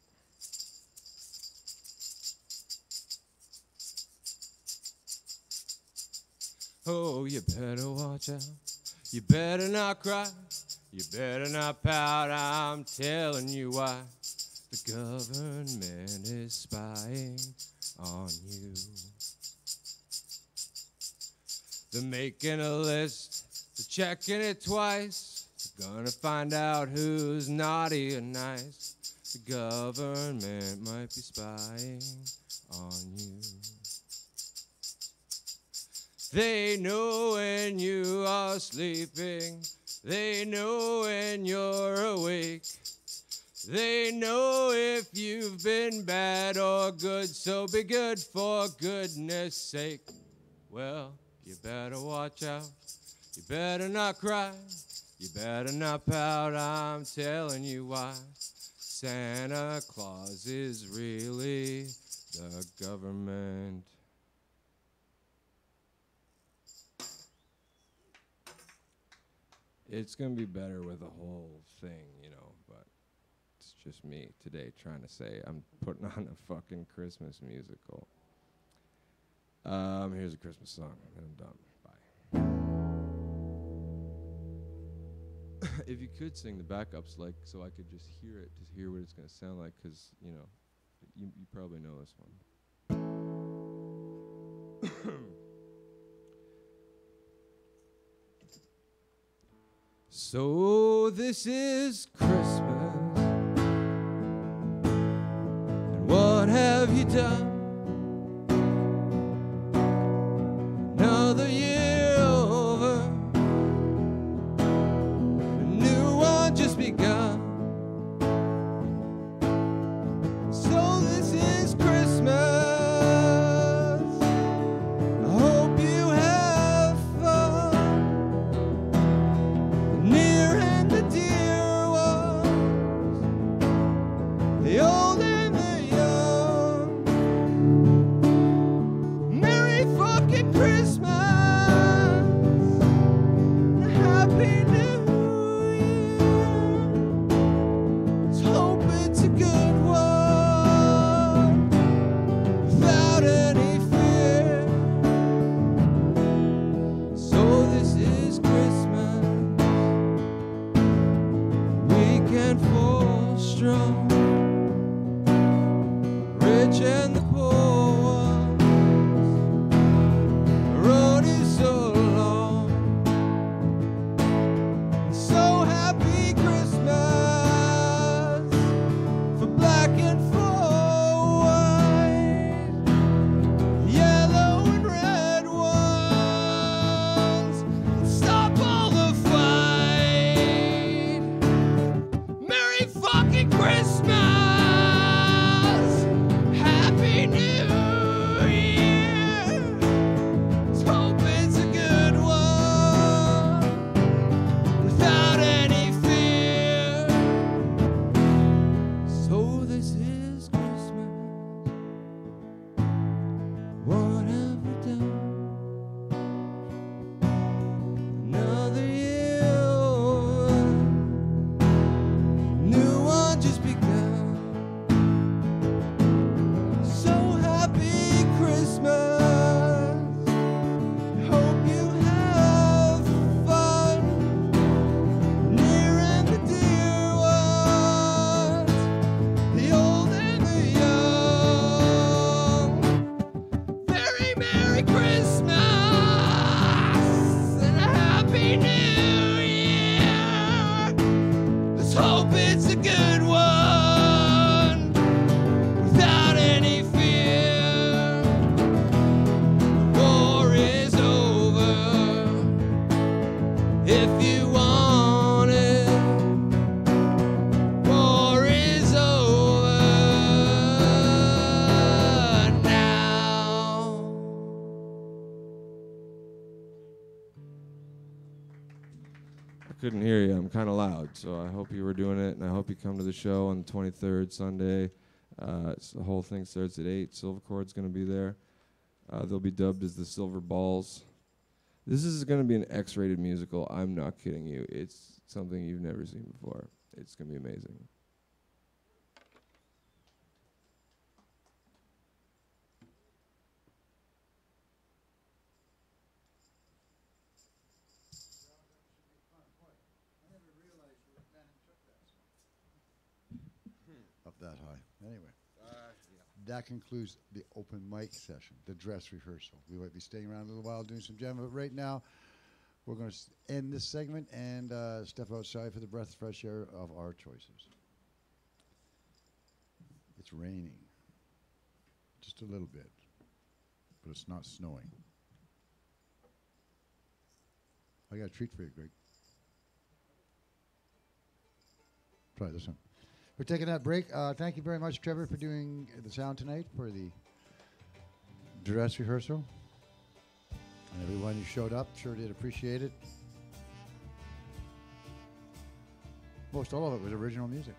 Oh, you better watch out. You better not cry. You better not pout. I'm telling you why. The government is spying on you. They're making a list. They're checking it twice. They're gonna find out who's naughty and nice. The government might be spying on you. They know when you are sleeping. They know when you're awake. They know if you've been bad or good, so be good for goodness sake. Well, you better watch out. You better not cry. You better not pout. I'm telling you why. Santa Claus is really the government. It's going to be better with the whole thing, you know, but it's just me today trying to say I'm putting on a fucking Christmas musical. Here's a Christmas song, and I'm done. Bye. If you could sing the backups, like, so I could just hear it, just hear what it's going to sound like, because, you know, you probably know this one. So this is Christmas, and what have you done? Another year over, a new one just begun. So this is Christmas. I hope you have fun. Near and the dear ones, the old and the young. couldn't hear you. I'm kind of loud, so I hope you were doing it, and I hope you come to the show on the 23rd, Sunday. The whole thing starts at 8. Silver Chord's going to be there. They'll be dubbed as the Silver Balls. This is going to be an X-rated musical. I'm not kidding you. It's something you've never seen before. It's going to be amazing. Up that high. Anyway. That concludes the open mic session, the dress rehearsal. We might be staying around a little while doing some jam, but right now we're going to end this segment and step outside for the breath of fresh air of our choices. It's raining, just a little bit, but it's not snowing. I got a treat for you, Greg. Try this one. We're taking that break. Thank you very much, Trevor, for doing the sound tonight for the dress rehearsal. And everyone who showed up sure did appreciate it. Most all of it was original music.